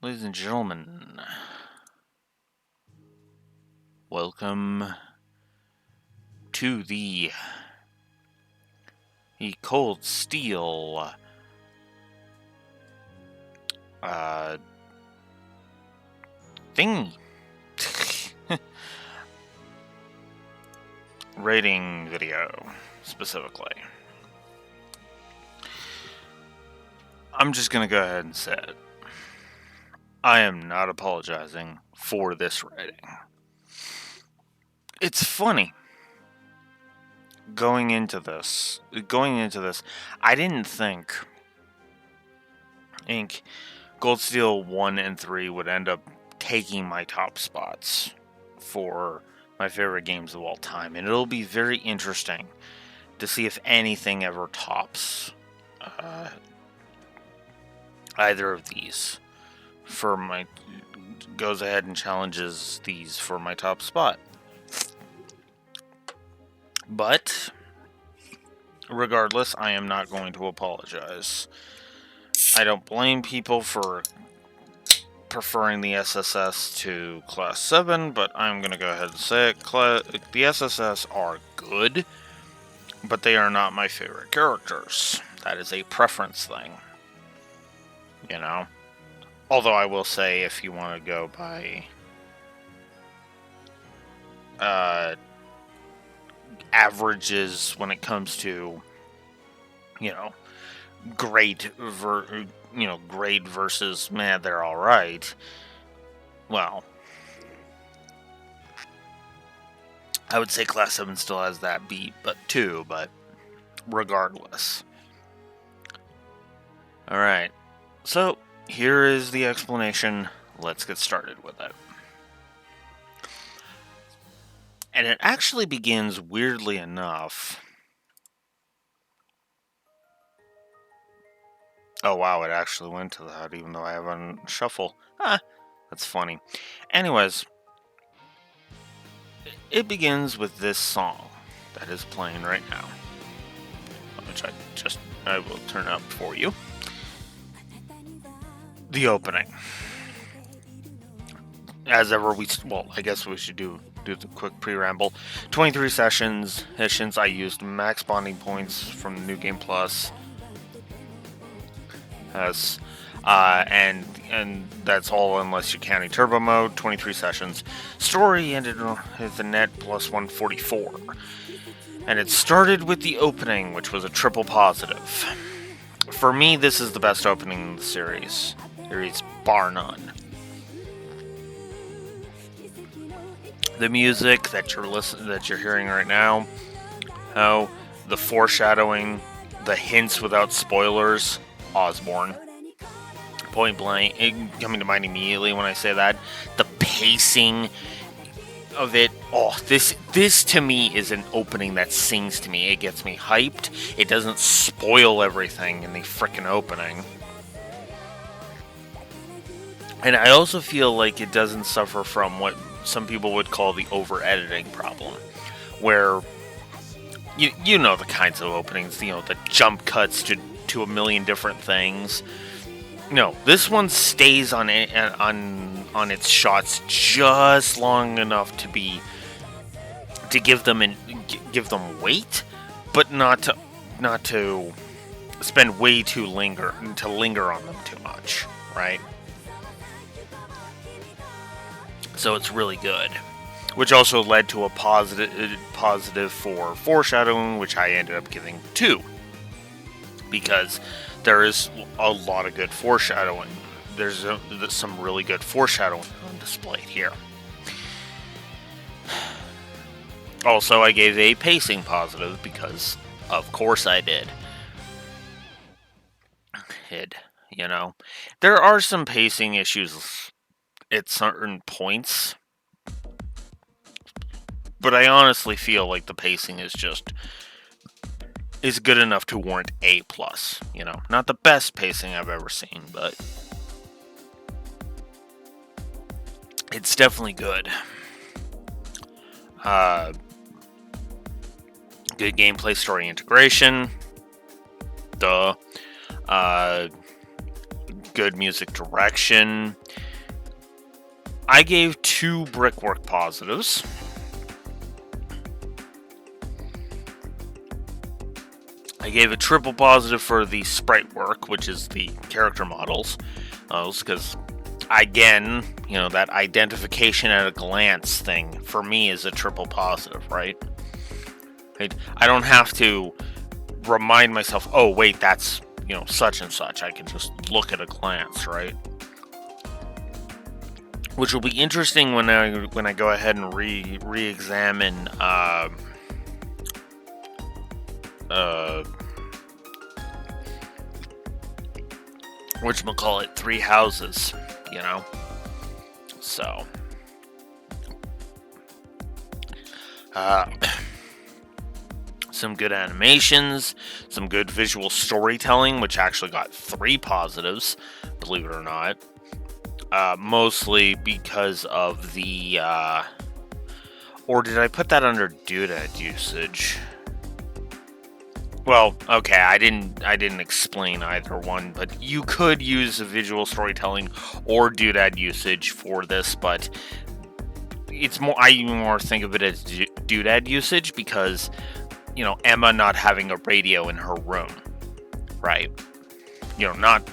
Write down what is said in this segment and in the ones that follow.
Ladies and gentlemen, welcome to the Cold Steel uh, thingy rating video specifically. I'm just gonna go ahead and say it. I am not apologizing for this rating. It's funny. Going into this, I didn't think Gold Steel 1 and 3 would end up taking my top spots for my favorite games of all time. And it'll be very interesting to see if anything ever tops either of these goes ahead and challenges these for my top spot. But regardless, I am not going to apologize. I don't blame people for preferring the SSS to Class 7, but I'm going to go ahead and say it. The SSS are good, but they are not my favorite characters. That is a preference thing. You know? Although I will say, if you want to go by averages when it comes to, grade versus, man, they're alright. Well, I would say Class 7 still has that beat, but regardless. Alright, so here is the explanation. Let's get started with it. And it actually begins, weirdly enough. Oh wow, it actually went to that, even though I have on shuffle. That's funny. Anyways, it begins with this song that is playing right now, which I will turn up for you. The opening. As ever, I guess we should do the quick pre-ramble. 23 sessions. I used max bonding points from the New Game Plus. And that's all unless you're counting turbo mode. 23 sessions. Story ended with a net plus 144. And it started with the opening, which was a triple positive. For me, this is the best opening in the series. Series bar none. The music that you're hearing right now, the foreshadowing, the hints without spoilers, Osborne. Point blank, coming to mind immediately when I say that. The pacing of it, this to me is an opening that sings to me. It gets me hyped. It doesn't spoil everything in the frickin' opening. And I also feel like it doesn't suffer from what some people would call the over-editing problem, where you know the kinds of openings, the jump cuts to a million different things. No, this one stays on its shots just long enough to give them weight, but not to spend way too linger on them too much, right? So it's really good, which also led to a positive for foreshadowing, which I ended up giving 2, because there is a lot of good foreshadowing. There's some really good foreshadowing on display here. Also, I gave a pacing positive because, of course, I did. There are some pacing issues at certain points, but I honestly feel like the pacing is good enough to warrant A+. Not the best pacing I've ever seen, but it's definitely good. Good gameplay, story integration. Good good music direction. I gave 2 brickwork positives. I gave a triple positive for the sprite work, which is the character models. Because, again, that identification at a glance thing, for me, is a triple positive, right? I don't have to remind myself, oh, wait, that's, such and such. I can just look at a glance, right? Which will be interesting when I go ahead and re-examine whatchamacallit, Three Houses, So some good animations, some good visual storytelling, which actually got 3 positives, believe it or not. Mostly because of the, or did I put that under doodad usage? Well, okay, I didn't explain either one, but you could use visual storytelling or doodad usage for this, but I more think of it as doodad usage because, Emma not having a radio in her room, right? Not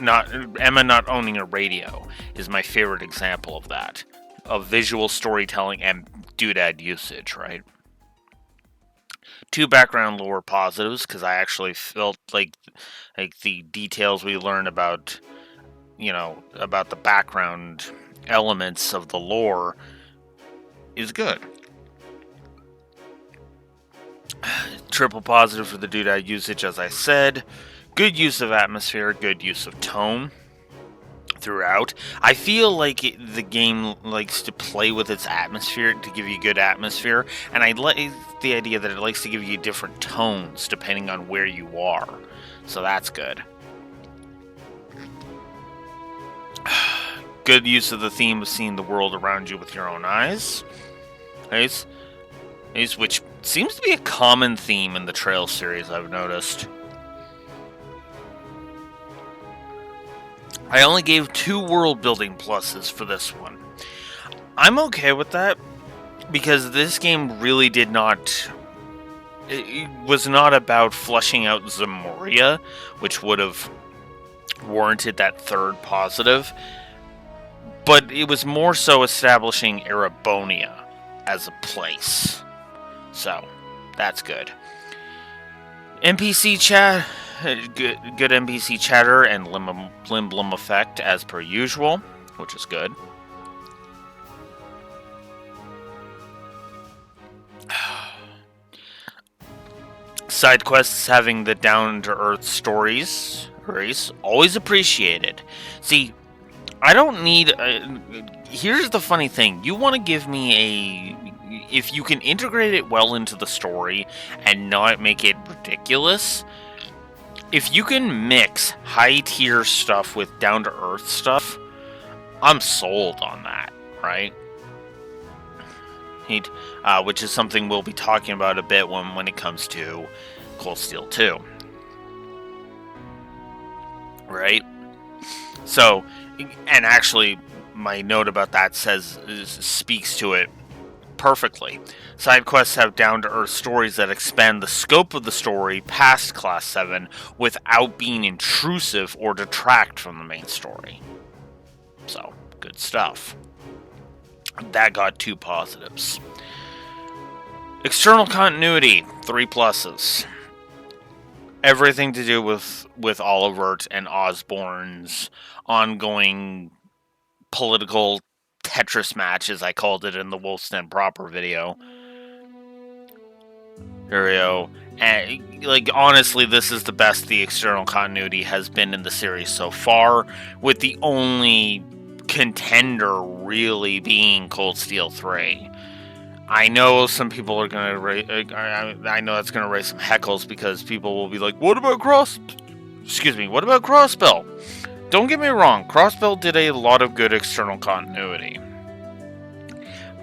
Emma not owning a radio is my favorite example of that, of visual storytelling and doodad usage, right? 2 background lore positives, because I actually felt like the details we learned about, about the background elements of the lore is good. Triple positive for the doodad usage, as I said. Good use of atmosphere, good use of tone throughout. I feel like the game likes to play with its atmosphere to give you good atmosphere, and I like the idea that it likes to give you different tones depending on where you are. So that's good. Good use of the theme of seeing the world around you with your own eyes. Which seems to be a common theme in the Trails series, I've noticed. I only gave 2 world building pluses for this one. I'm okay with that, because this game really did not... It was not about fleshing out Zamoria, which would have warranted that 3rd positive, but it was more so establishing Erebonia as a place. So, that's good. NPC chat... Good NPC chatter and Lim Blum effect as per usual, which is good. Side quests having the down-to-earth stories, always appreciated. See, I don't need... here's the funny thing. You want to give me if you can integrate it well into the story and not make it ridiculous... If you can mix high-tier stuff with down-to-earth stuff, I'm sold on that, right? Which is something we'll be talking about a bit when it comes to Cold Steel 2. Right? So, and actually, my note about that speaks to it perfectly. Side quests have down-to-earth stories that expand the scope of the story past Class 7 without being intrusive or detract from the main story. So, good stuff. That got 2 positives. External continuity, 3 pluses. Everything to do with Olivert and Osborn's ongoing political Tetris match, as I called it in the Wolf's Den Proper video. There we go. And, honestly, this is the best the external continuity has been in the series so far, with the only contender really being Cold Steel 3. I know some people are going to I know that's going to raise some heckles because people will be like, what about Crossbell? Don't get me wrong, Crossbell did a lot of good external continuity.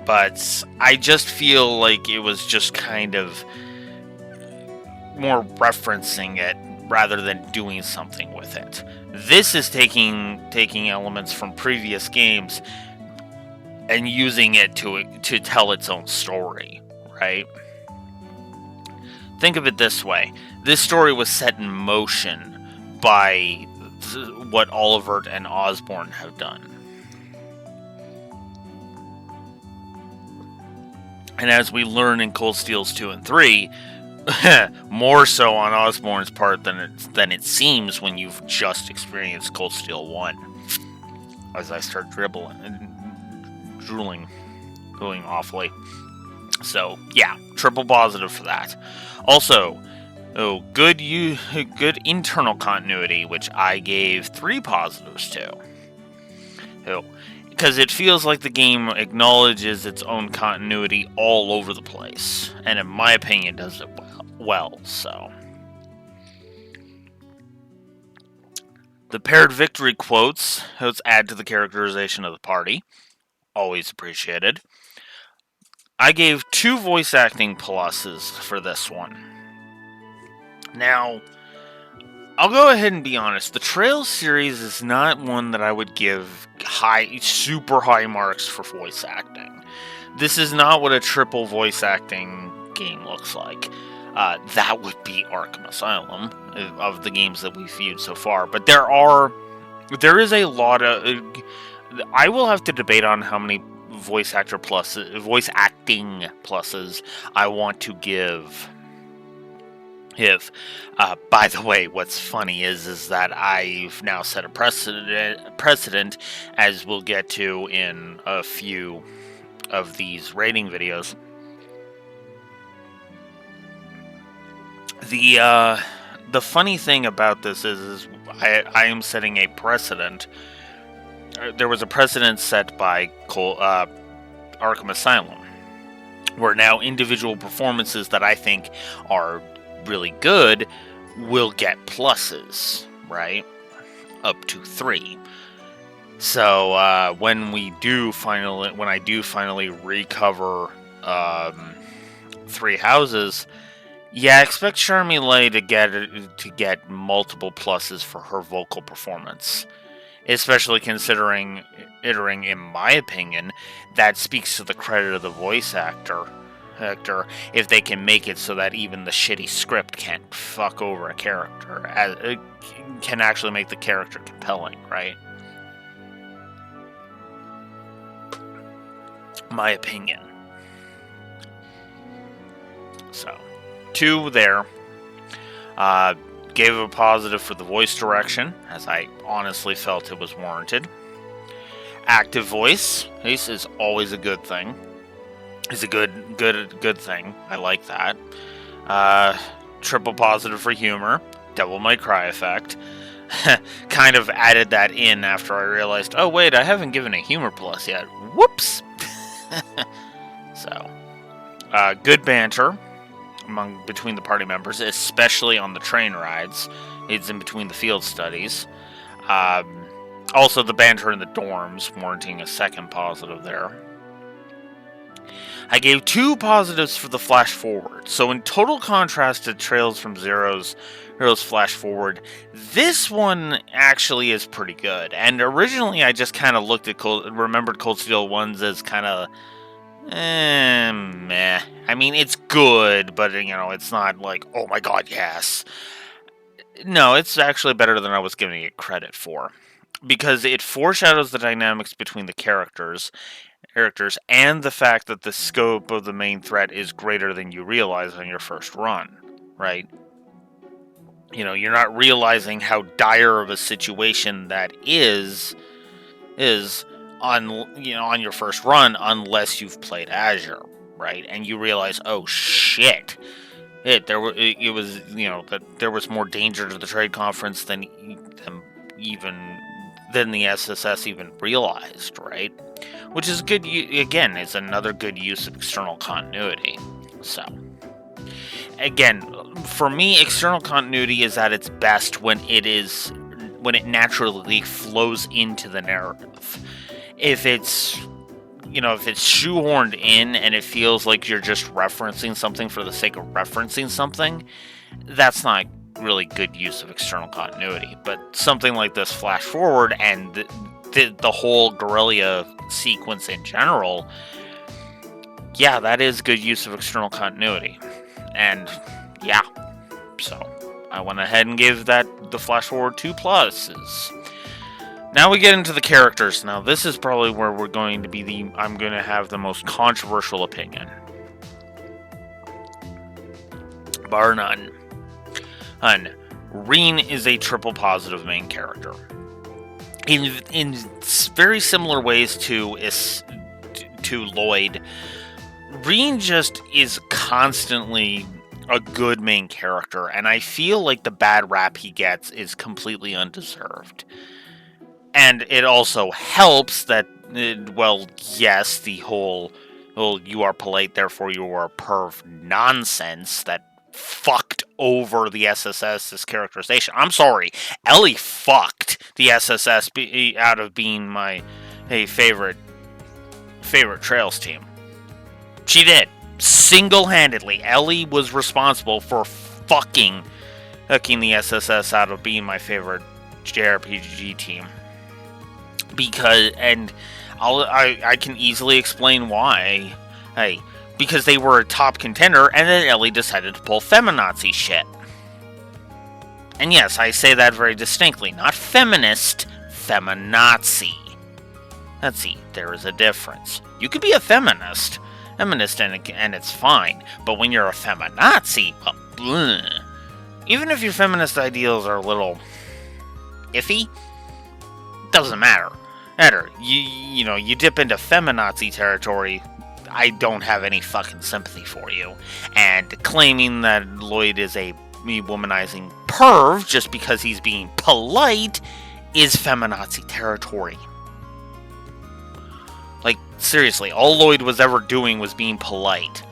But I just feel like it was just kind of more referencing it rather than doing something with it. This is taking elements from previous games and using it to tell its own story, right? Think of it this way. This story was set in motion by what Olivert and Osborne have done. And as we learn in Cold Steels 2 and 3, more so on Osborne's part than it seems when you've just experienced Cold Steel 1. As I start drooling awfully. So, yeah, triple positive for that. Also, good internal continuity, which I gave 3 positives to. Because it feels like the game acknowledges its own continuity all over the place, and in my opinion does it well. So the paired victory quotes add to the characterization of the party, always appreciated. I gave 2 voice acting pluses for this one. Now, I'll go ahead and be honest. The Trails series is not one that I would give super high marks for voice acting. This is not what a triple voice acting game looks like. That would be Arkham Asylum of the games that we've viewed so far. But there is a lot of. I will have to debate on how many voice acting pluses I want to give. By the way, what's funny is that I've now set a precedent, as we'll get to in a few of these rating videos. The funny thing about this is I am setting a precedent. There was a precedent set by Arkham Asylum, where now individual performances that I think are really good will get pluses, right? Up to 3. So when I do finally recover 3 houses, yeah, expect Charmy Lay to get multiple pluses for her vocal performance. Especially considering, in my opinion, that speaks to the credit of the voice actor if they can make it so that even the shitty script can't fuck over a character, it can actually make the character compelling, right? My opinion. So, 2 there. Gave a positive for the voice direction, as I honestly felt it was warranted. Active voice is always a good thing. It's a good thing. I like that. Triple positive for humor. Devil May Cry effect. Kind of added that in after I realized, oh wait, I haven't given a humor plus yet. Whoops! So, good banter between the party members, especially on the train rides. It's in between the field studies. Also, the banter in the dorms, warranting a second positive there. I gave 2 positives for the flash forward. So in total contrast to Trails from Zero's flash forward, this one actually is pretty good. And originally I just kind of remembered Cold Steel 1's as kind of meh. I mean, it's good, but it's not like, oh my god, yes. No, it's actually better than I was giving it credit for. Because it foreshadows the dynamics between the characters and the fact that the scope of the main threat is greater than you realize on your first run, right? You're not realizing how dire of a situation that is on your first run unless you've played Azure, right? And you realize, oh shit, there was more danger to the trade conference than the SSS even realized, right? Which is good. Again, is another good use of external continuity. So, again, for me, external continuity is at its best when it naturally flows into the narrative. If it's shoehorned in and it feels like you're just referencing something for the sake of referencing something, that's not really good use of external continuity. But something like this Flash Forward and the whole Guerrilla sequence in general, yeah, that is good use of external continuity. And yeah, so I went ahead and gave that the Flash Forward 2 pluses. Now we get into the characters. Now this is probably where we're going to be I'm going to have the most controversial opinion. Bar none. Rean is a triple positive main character. In very similar ways to Lloyd, Rean just is constantly a good main character, and I feel like the bad rap he gets is completely undeserved. And it also helps that, well, yes, the whole, well, you are polite, therefore you are a perv nonsense that fucked over the SSS's characterization. I'm sorry, Ellie fucked the SSS out of being my favorite Trails team. She did. Single-handedly. Ellie was responsible for fucking hooking the SSS out of being my favorite JRPG team. And I can easily explain why. Because they were a top contender, and then Ellie decided to pull feminazi shit. And yes, I say that very distinctly. Not feminist, feminazi. Let's see, there is a difference. You could be a feminist, and it's fine. But when you're a feminazi, well, even if your feminist ideals are a little iffy, doesn't matter. You dip into feminazi territory, I don't have any fucking sympathy for you. And claiming that Lloyd is a womanizing perv just because he's being polite is feminazi territory. Like, seriously, all Lloyd was ever doing was being polite.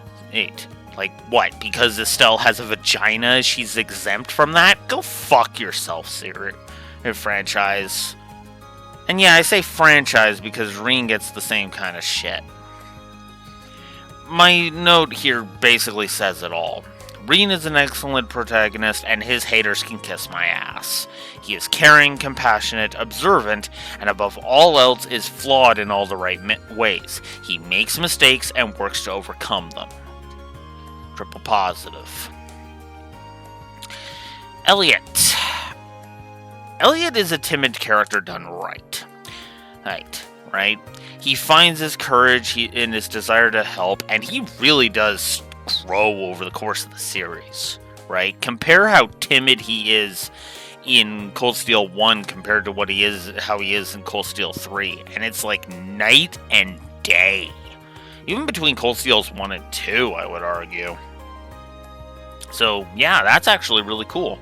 Like, what? Because Estelle has a vagina, she's exempt from that? Go fuck yourself, franchise. And yeah, I say franchise because Rean gets the same kind of shit. My note here basically says it all. Rean is an excellent protagonist, and his haters can kiss my ass. He is caring, compassionate, observant, and above all else is flawed in all the right ways. He makes mistakes and works to overcome them. Triple positive. Elliot. Elliot is a timid character done right. Right? He finds his courage in his desire to help, and he really does grow over the course of the series, right? Compare how timid he is in Cold Steel 1 compared to how he is in Cold Steel 3, and it's like night and day. Even between Cold Steels 1 and 2, I would argue. So, yeah, that's actually really cool.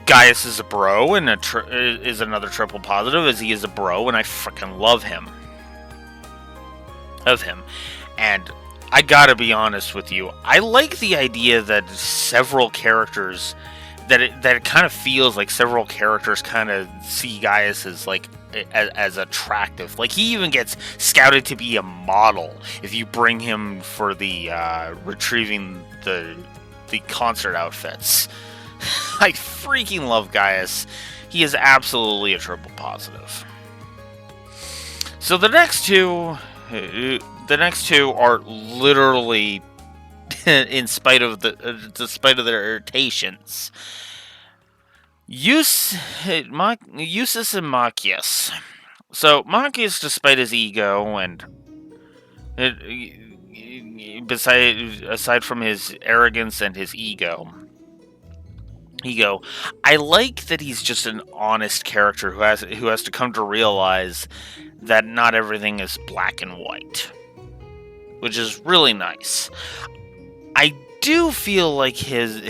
Gaius is a bro, and is another triple positive, as he is a bro, and I freaking love him. And I gotta be honest with you, I like the idea that several characters, that it kind of feels like several characters kind of see Gaius as like as attractive. Like, he even gets scouted to be a model if you bring him for the retrieving the concert outfits. I freaking love Gaius. He is absolutely a triple positive. So the next two are literally, despite of their irritations, Eustace and Machias. So Machias, despite his ego and aside from his arrogance and his ego, I like that he's just an honest character who has to come to realize that not everything is black and white, which is really nice. I do feel like his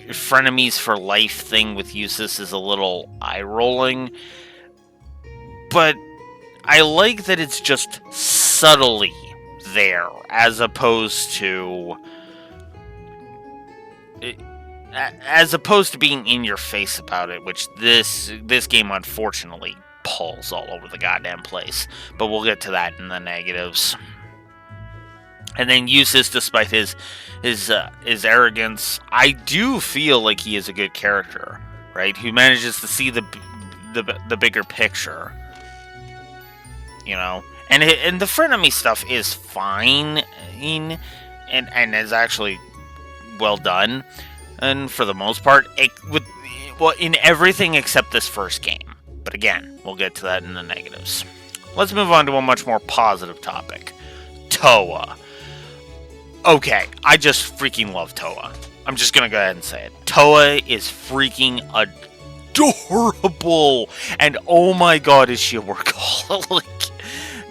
frenemies for life thing with Eustace is a little eye-rolling, but I like that it's just subtly there, as opposed to being in your face about it, which this game unfortunately pulls all over the goddamn place. But we'll get to that in the negatives. and then use this despite his arrogance. I do feel like he is a good character, right? Who manages to see the bigger picture, you know. And the frenemy stuff is fine, and is actually well done, and for the most part, in everything except this first game. But again, we'll get to that in the negatives. Let's move on to a much more positive topic. Towa. Okay, I just freaking love Towa. I'm just gonna go ahead and say it. Towa is freaking adorable! And oh my god, is she a workaholic.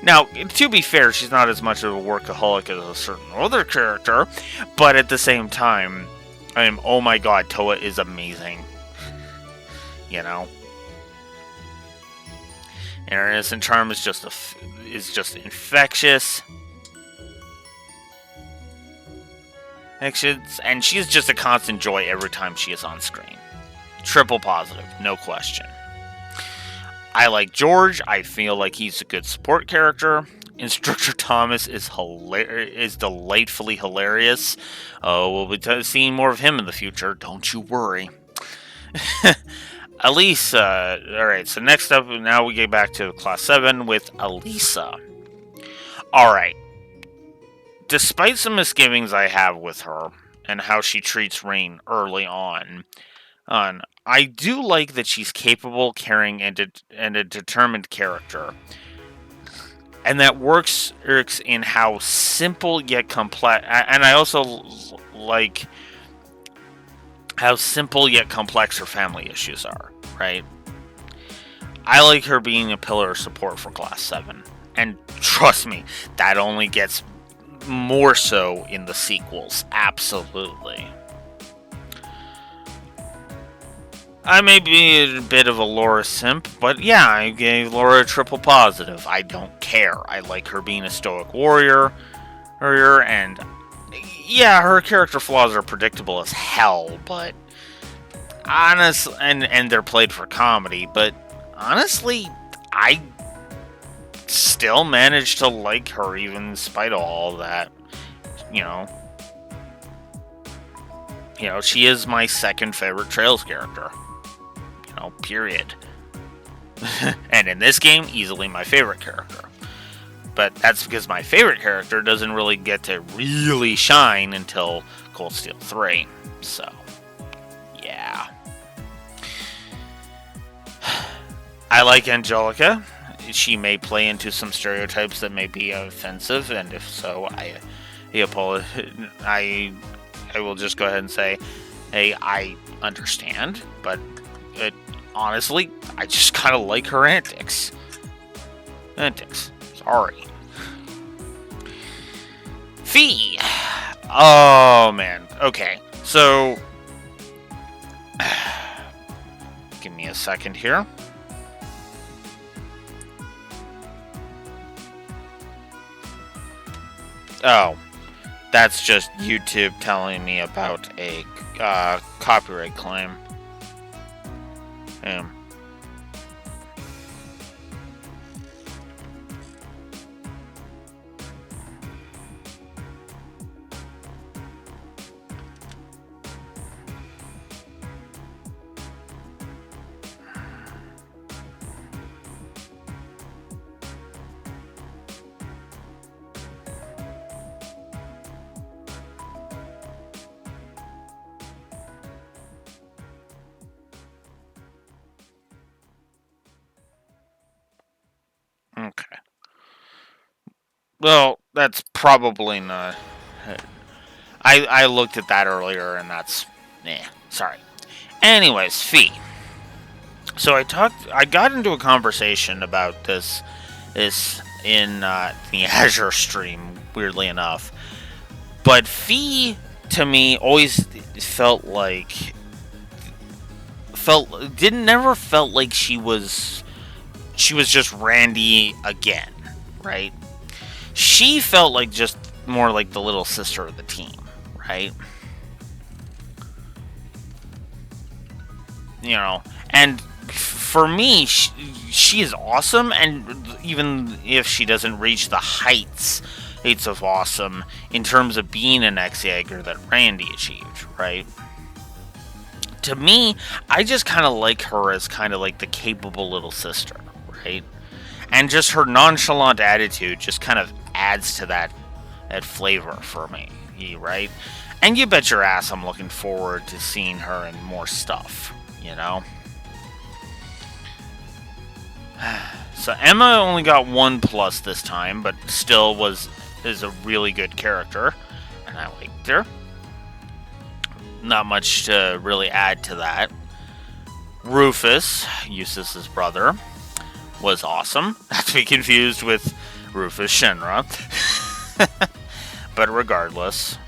Now, to be fair, she's not as much of a workaholic as a certain other character, but at the same time, oh my god, Towa is amazing. You know? And her innocent charm is just infectious. And she's just a constant joy every time she is on screen. Triple positive, no question. I like George. I feel like he's a good support character. Instructor Thomas is delightfully hilarious. We'll be seeing more of him in the future. Don't you worry. Elisa. Alright, so next up, now we get back to Class 7 with Elisa. Alright. Despite some misgivings I have with her and how she treats Rain early on, I do like that she's capable, caring, and a determined character. And that works in how simple yet complex. And I also like how simple yet complex her family issues are, right? I like her being a pillar of support for Class 7. And trust me, that only gets more so in the sequels. Absolutely. I may be a bit of a Laura simp, but yeah, I gave Laura a triple positive. I don't care. I like her being a stoic warrior, and yeah, her character flaws are predictable as hell, but honestly, and they're played for comedy, but honestly, I still managed to like her even in spite of all that. You know, she is my second favorite Trails character. Period. And in this game, easily my favorite character. But that's because my favorite character doesn't really get to really shine until Cold Steel 3. So, yeah. I like Angelica. She may play into some stereotypes that may be offensive, and if so, I will just go ahead and say, hey, I understand, but honestly, I just kind of like her antics. Sorry. Fee. Oh, man. Okay. So, give me a second here. Oh, that's just YouTube telling me about a copyright claim. Okay. Well, that's probably not. I looked at that earlier, and that's sorry. Anyways, Fee. So I got into a conversation about this in the Azure stream, weirdly enough. But Fee to me always never felt like she was just Randy again, right? She felt like just more like the little sister of the team, right? And for me, she is awesome, and even if she doesn't reach the heights heights of awesome in terms of being an ex-Jaeger that Randy achieved, right? To me, I just kind of like her as kind of like the capable little sister, right? And just her nonchalant attitude just kind of adds to that flavor for me, right? And you bet your ass I'm looking forward to seeing her in more stuff, you know? So Emma only got 1+ this time, but still is a really good character, and I liked her. Not much to really add to that. Rufus, Eustace's brother, was awesome. Not to be confused with Rufus Shinra. But regardless.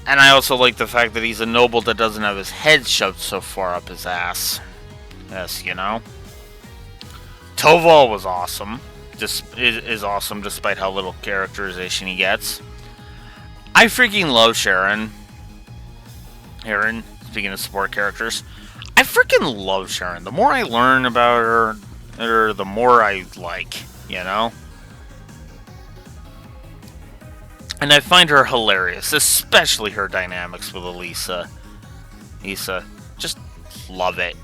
And I also like the fact that he's a noble that doesn't have his head shoved so far up his ass. Yes, you know. Toval was awesome. Just is awesome despite how little characterization he gets. I freaking love Sharon. Aaron, speaking of support characters. I freaking love Sharon. The more I learn about her, the more I like, you know? And I find her hilarious, especially her dynamics with Elisa. Just love it.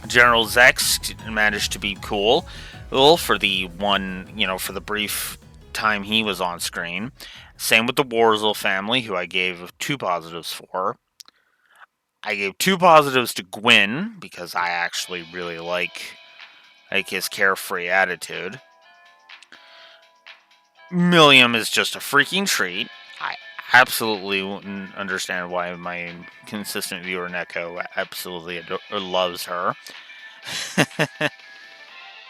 General Zex managed to be cool for the for the brief time he was on screen. Same with the Warzel family, who I gave 2 positives for. I gave 2 positives to Gwyn, because I actually really like his carefree attitude. Milliam is just a freaking treat. I absolutely wouldn't understand why my consistent viewer Neko absolutely loves her.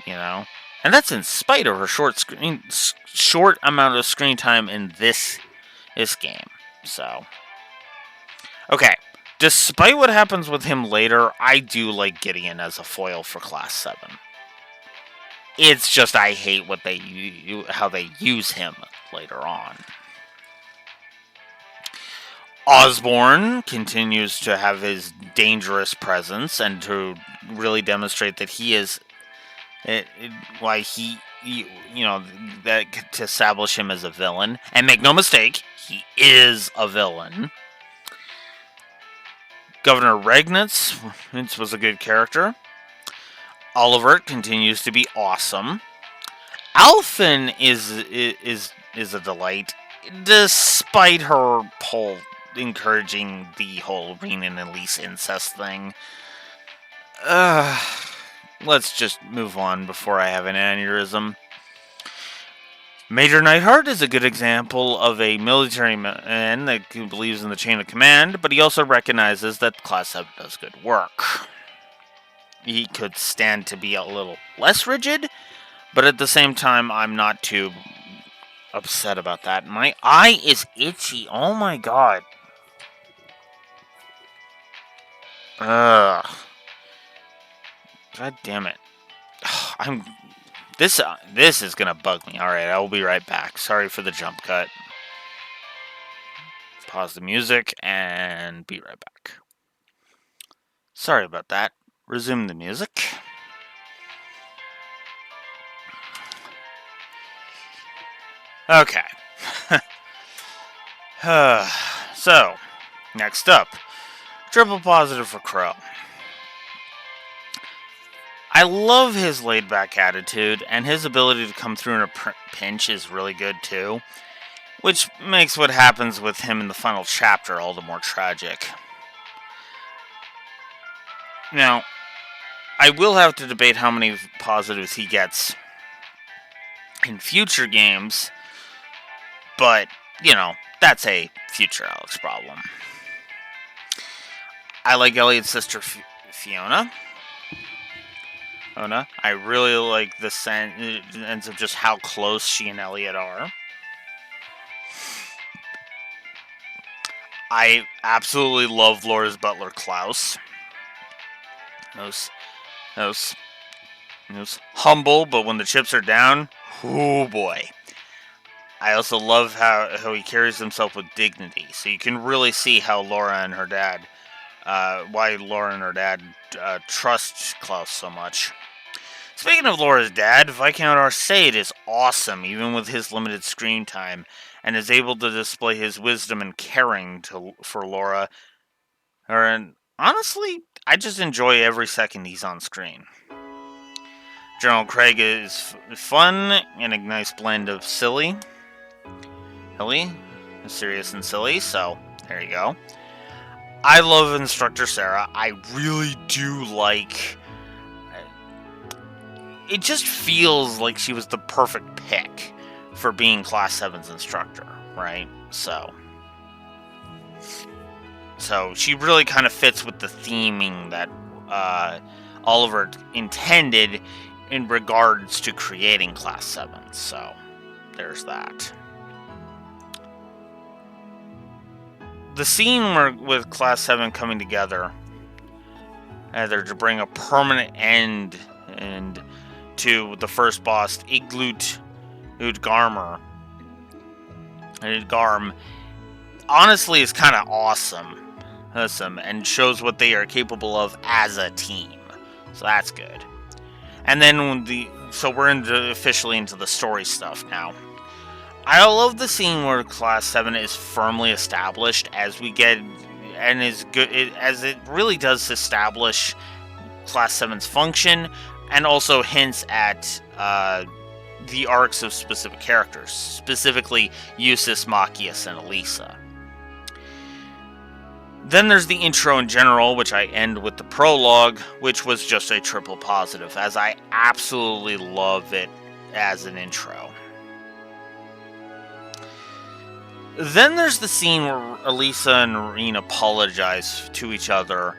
You know, and that's in spite of her short amount of screen time in this game. So, okay. Despite what happens with him later, I do like Gideon as a foil for Class 7. It's just I hate how they use him later on. Osborne continues to have his dangerous presence and to really demonstrate that he is why that to establish him as a villain. And make no mistake, he is a villain. Governor Regnitz was a good character. Oliver continues to be awesome. Alphen is a delight, despite her whole encouraging the whole Reen and Elise incest thing. Let's just move on before I have an aneurysm. Major Neidhart is a good example of a military man who believes in the chain of command, but he also recognizes that Class 7 does good work. He could stand to be a little less rigid, but at the same time, I'm not too upset about that. My eye is itchy. Oh my god. Ugh. God damn it. This is gonna bug me. Alright, I will be right back. Sorry for the jump cut. Pause the music and be right back. Sorry about that. Resume the music. Okay. So, next up, triple positive for Crow. I love his laid-back attitude, and his ability to come through in a pinch is really good too, which makes what happens with him in the final chapter all the more tragic. Now, I will have to debate how many positives he gets in future games, but, that's a future Alex problem. I like Elliot's sister, Fiona. I really like the sense of just how close she and Elliot are. I absolutely love Laura's butler, Klaus. Those humble, but when the chips are down, oh boy. I also love how he carries himself with dignity. So you can really see how Laura and her dad, why Laura and her dad trust Klaus so much. Speaking of Laura's dad, Viscount Arcade is awesome, even with his limited screen time, and is able to display his wisdom and caring for Laura. And honestly, I just enjoy every second he's on screen. General Craig is fun and a nice blend of silly, serious and silly, so there you go. I love Instructor Sarah. I really do like... It just feels like she was the perfect pick for being Class 7's instructor, right? So she really kind of fits with the theming that Oliver intended in regards to creating Class 7. So there's that. The scene with Class 7 coming together, either to bring a permanent end and to the first boss, Udgarm, honestly is kind of awesome, and shows what they are capable of as a team. So that's good. And then so we're officially into the story stuff now. I love the scene where Class 7 is firmly established as we get, and is good as it really does establish Class 7's function, and also hints at the arcs of specific characters, specifically Eustace, Machias, and Elisa. Then there's the intro in general, which I end with the prologue, which was just a triple positive, as I absolutely love it as an intro. Then there's the scene where Elisa and Reen apologize to each other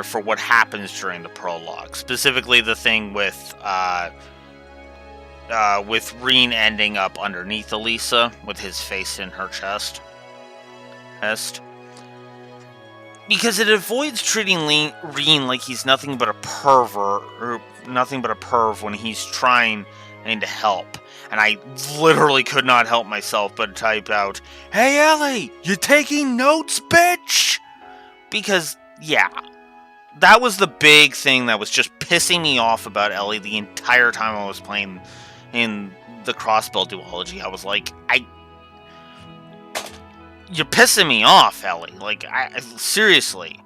for what happens during the prologue. Specifically, the thing with Reen ending up underneath Elisa with his face in her chest. Because it avoids treating Reen like he's nothing but a pervert, or nothing but a perv when he's trying to help. And I literally could not help myself but type out, "Hey Ellie, you taking notes, bitch?" Because, yeah, that was the big thing that was just pissing me off about Ellie the entire time I was playing in the Crossbell duology. I was like, you're pissing me off, Ellie. Like, seriously.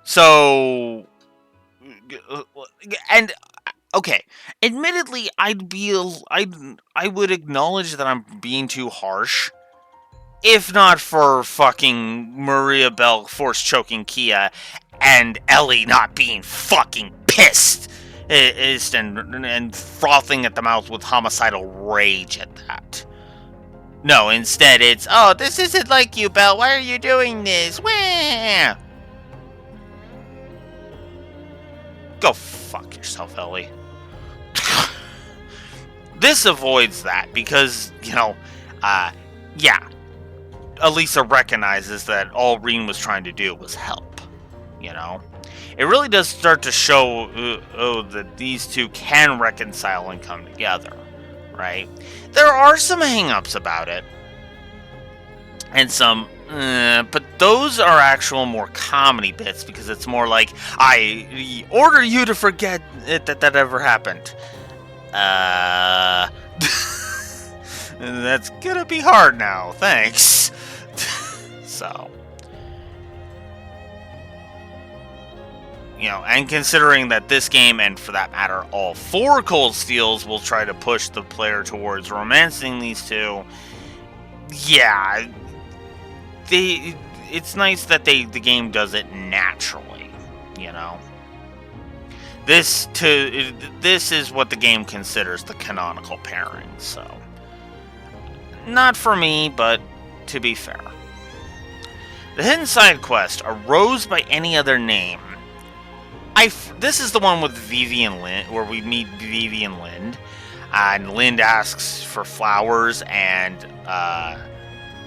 So, and okay, admittedly, I would acknowledge that I'm being too harsh, if not for fucking Maria Bell force choking Kia and Ellie not being fucking pissed and frothing at the mouth with homicidal rage at that. No, instead it's, "Oh, this isn't like you, Belle. Why are you doing this? Wah!" Go fuck yourself, Ellie. This avoids that because, yeah, Elisa recognizes that all Reen was trying to do was help, It really does start to show that these two can reconcile and come together, right? There are some hang-ups about it, and some, but those are actual more comedy bits, because it's more like, "I order you to forget that ever happened." That's gonna be hard now, thanks. So, and considering that this game, and for that matter, all 4 Cold Steels will try to push the player towards romancing these two, yeah, it's nice that the game does it naturally, This is what the game considers the canonical pairing, so not for me, but to be fair. The hidden side quest, A Rose by Any Other Name. This is the one with Vivian Lind, where we meet Vivian Lind, and Lind asks for flowers, and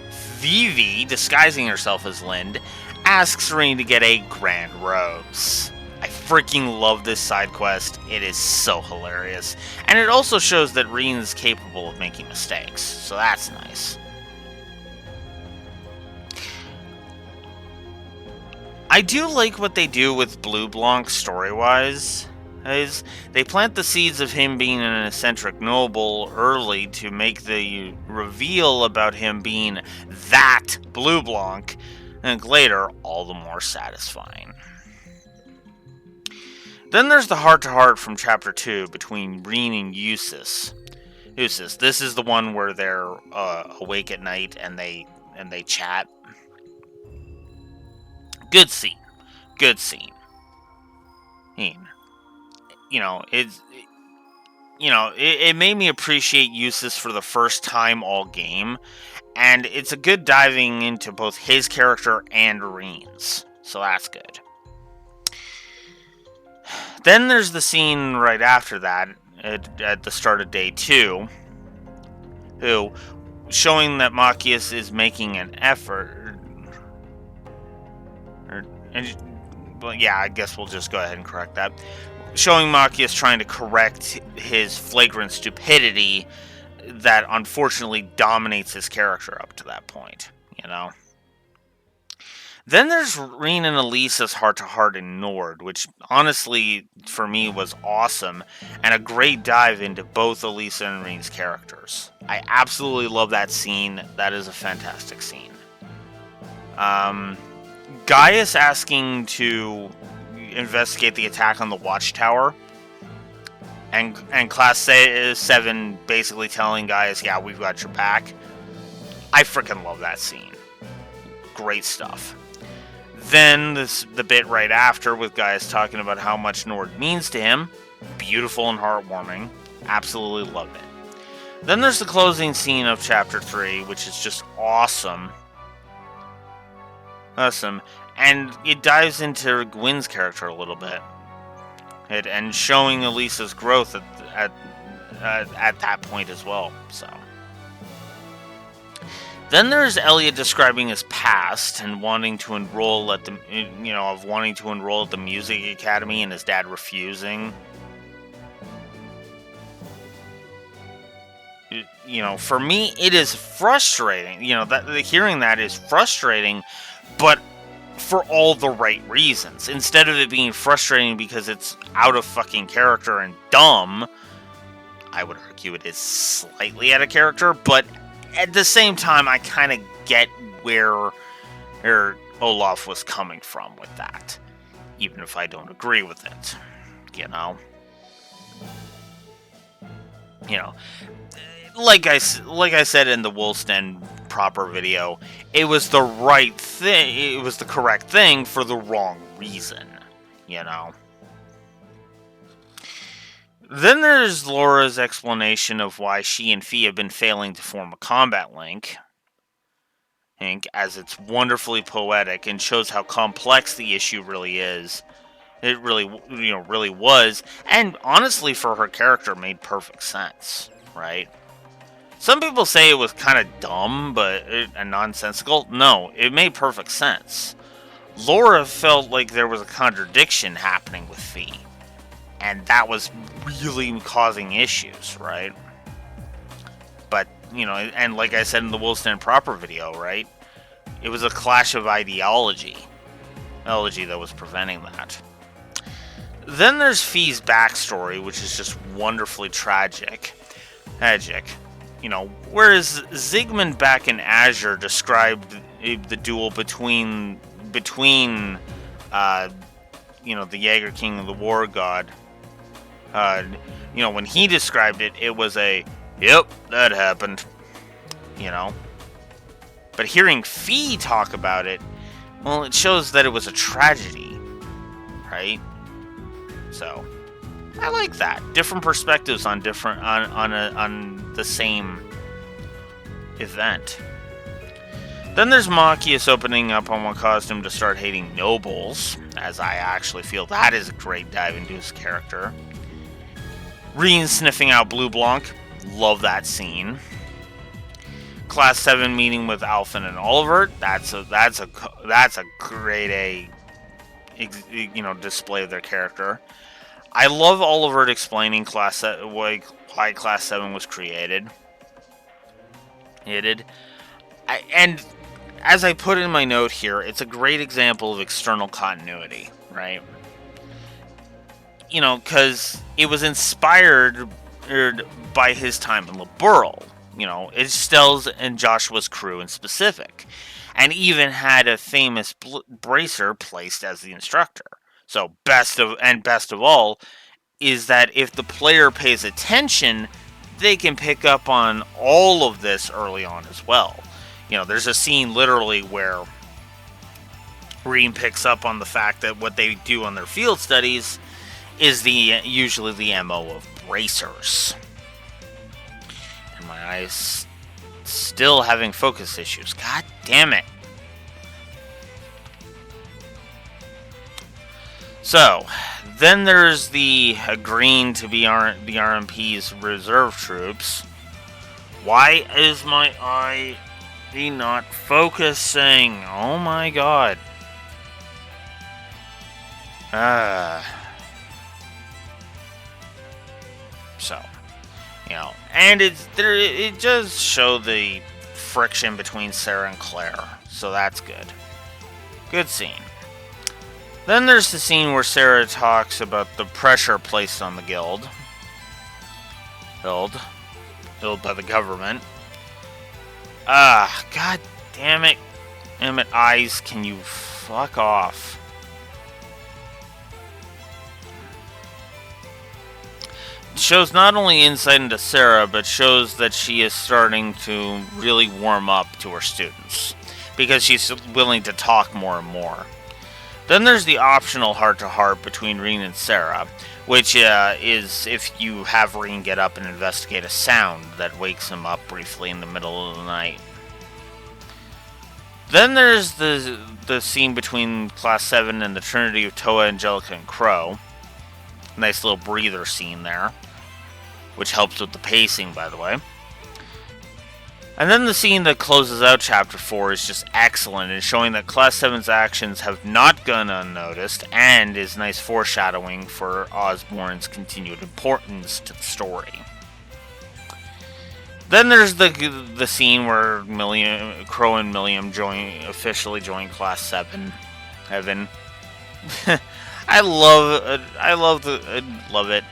Vivi, disguising herself as Lind, asks Reen to get a grand rose. I freaking love this side quest. It is so hilarious. And it also shows that Reen is capable of making mistakes, so that's nice. I do like what they do with Blue Blanc story-wise, They plant the seeds of him being an eccentric noble early to make the reveal about him being that Blue Blanc, and later all the more satisfying. Then there's the heart-to-heart from Chapter 2 between Reen and Eustace. This is the one where they're awake at night and they chat. Good scene. It made me appreciate Eustace for the first time all game, and it's a good diving into both his character and Reen's, so that's good. Then there's the scene right after that, at the start of day 2, showing that Machias is making an effort. I guess we'll just go ahead and correct that. Showing Machias trying to correct his flagrant stupidity that unfortunately dominates his character up to that point, Then there's Reen and Elisa's heart-to-heart in Nord, which honestly, for me, was awesome, and a great dive into both Elisa and Reen's characters. I absolutely love that scene. That is a fantastic scene. Gaius asking to investigate the attack on the Watchtower, and Class 7 basically telling Gaius, yeah, we've got your back. I freaking love that scene. Great stuff. Then the bit right after with Gaius talking about how much Nord means to him. Beautiful and heartwarming. Absolutely loved it. Then there's the closing scene of Chapter 3, which is just awesome. And it dives into Gwyn's character a little bit. And showing Elisa's growth at that point as well. So. Then there's Elliot describing his past and wanting to enroll at the music academy and his dad refusing. For me, it is frustrating. Hearing that is frustrating, but for all the right reasons. Instead of it being frustrating because it's out of fucking character and dumb, I would argue it is slightly out of character, but at the same time, I kind of get where Olaf was coming from with that, even if I don't agree with it. Like I said in the Wolfsten proper video, it was the right thing. It was the correct thing for the wrong reason. Then there's Laura's explanation of why she and Fee have been failing to form a combat link, as it's wonderfully poetic and shows how complex the issue really is. It really was, and honestly, for her character, made perfect sense, right? Some people say it was kind of dumb, and nonsensical. No, it made perfect sense. Laura felt like there was a contradiction happening with Fee. And that was really causing issues, right? But, and like I said in the Wolfsten proper video, right? It was a clash of ideology that was preventing that. Then there's Fee's backstory, which is just wonderfully tragic. Whereas Zygmunt back in Azure described the duel between the Jaeger King and the War God. When he described it, it was yep, that happened. But hearing Fee talk about it, well, it shows that it was a tragedy, right? So, I like that. Different perspectives on the same event. Then there's Machias opening up on what caused him to start hating nobles, as I actually feel that is a great dive into his character. Reen sniffing out Blue Blanc, love that scene. Class 7 meeting with Alphen and Olivert, that's a grade A, display of their character. I love Olivert explaining why Class 7 was created. And as I put in my note here, it's a great example of external continuity, right? because it was inspired by his time in Laburl. Estelle's and Joshua's crew in specific, and even had a famous bracer placed as the instructor. So best of all is that if the player pays attention, they can pick up on all of this early on as well. There's a scene literally where Rean picks up on the fact that what they do on their field studies is usually the MO of bracers. And my eyes still having focus issues. God damn it. So, then there's the agreeing to be the RMP's reserve troops. Why is my eye not focusing? Oh my god. So, and it does show the friction between Sarah and Claire, so that's good. Good scene. Then there's the scene where Sarah talks about the pressure placed on the guild. Guild by the government. God damn it. Damn it, eyes, can you fuck off? It shows not only insight into Sarah, but shows that she is starting to really warm up to her students, because she's willing to talk more and more. Then there's the optional heart-to-heart between Rean and Sarah, which is if you have Rean get up and investigate a sound that wakes him up briefly in the middle of the night. Then there's the scene between Class 7 and the Trinity of Toa, Angelica, and Crow. Nice little breather scene there, which helps with the pacing, by the way. And then the scene that closes out Chapter 4 is just excellent in showing that Class 7's actions have not gone unnoticed, and is nice foreshadowing for Osborn's continued importance to the story. Then there's the scene where Crow and Milliam officially join Class 7. Heaven. I love it.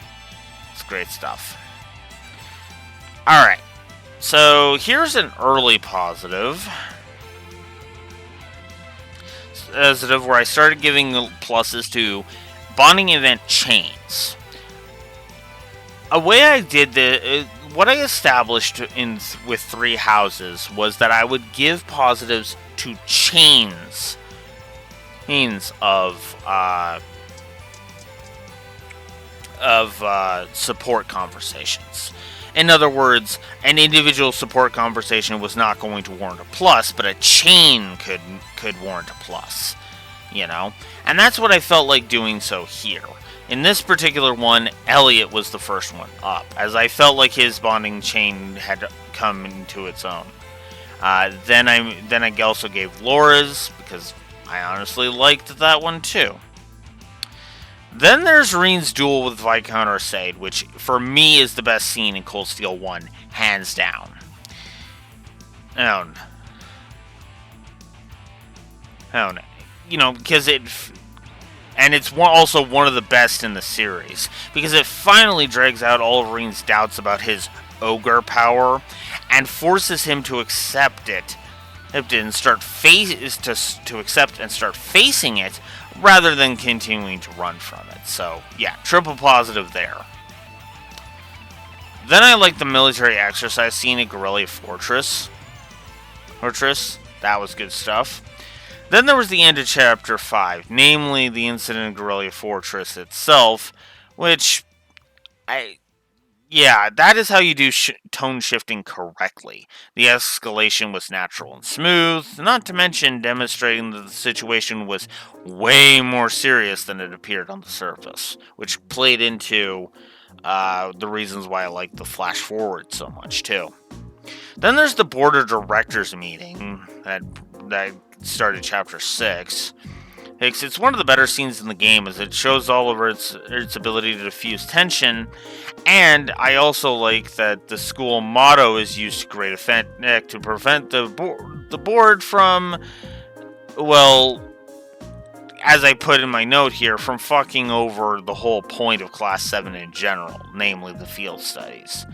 It's great stuff. Alright. So, here's an early positive where I started giving pluses to bonding event chains. A way I did what I established with 3 houses was that I would give positives to chains of support conversations. In other words, an individual support conversation was not going to warrant a plus, but a chain could warrant a plus, And that's what I felt like doing so here. In this particular one, Elliot was the first one up, as I felt like his bonding chain had come into its own. Then I also gave Laura's, because I honestly liked that one too. Then there's Rean's duel with Viscount Arsaid, which for me is the best scene in Cold Steel 1, hands down. Because it's also one of the best in the series, because it finally drags out all of Rean's doubts about his ogre power, and forces him to accept it, and start facing it, rather than continuing to run from it. So, yeah, triple positive there. Then I like the military exercise scene at Guerrilla Fortress. That was good stuff. Then there was the end of Chapter 5, namely the incident in Guerrilla Fortress itself, which, that is how you do tone shifting correctly. The escalation was natural and smooth, not to mention demonstrating that the situation was way more serious than it appeared on the surface, which played into the reasons why I like the flash forward so much too. Then there's the board of directors meeting that started Chapter 6. It's one of the better scenes in the game, as it shows all of its ability to diffuse tension, and I also like that the school motto is used to great effect to prevent the board from, as I put in my note here, from fucking over the whole point of Class 7 in general, namely the field studies.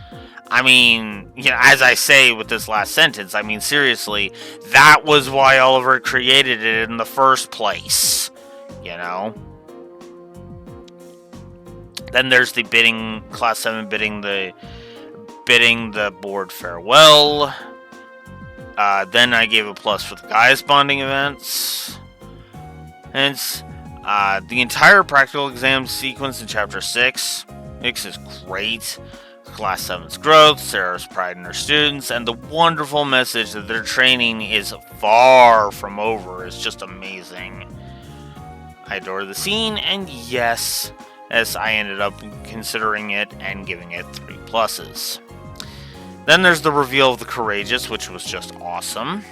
I mean, as I say with this last sentence, I mean, seriously, that was why Oliver created it in the first place. Then there's the Class 7 bidding the board farewell. Then I gave a plus for the Gaius bonding events. Hence, the entire practical exam sequence in Chapter 6 is great. Class 7's growth, Sarah's pride in her students, and the wonderful message that their training is far from over is just amazing. I adore the scene, and yes, I ended up considering it and giving it 3 pluses. Then there's the reveal of the Courageous, which was just awesome.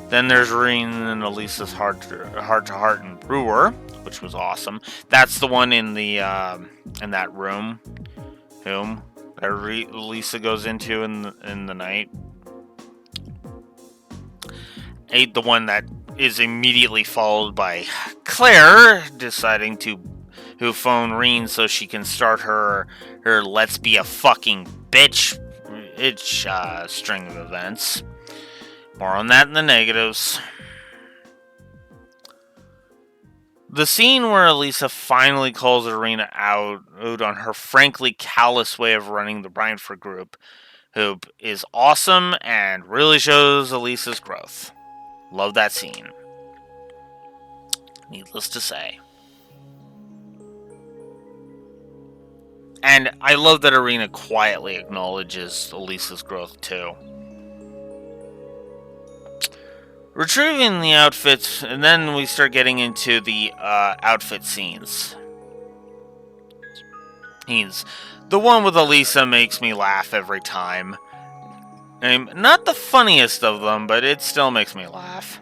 Then there's Rean and Elisa's heart-to-heart in Brewer, which was awesome. That's the one in the in that room that Elisa goes into in the night. The one that is immediately followed by Claire deciding to phone Rean so she can start her "Let's be a fucking bitch" string of events. More on that in the negatives. The scene where Elisa finally calls Irina out on her frankly callous way of running the Brynford group is awesome and really shows Elisa's growth. Love that scene. Needless to say. And I love that Irina quietly acknowledges Elisa's growth too. Retrieving the outfits, and then we start getting into the outfit scenes. The one with Elisa makes me laugh every time. Not the funniest of them, but it still makes me laugh.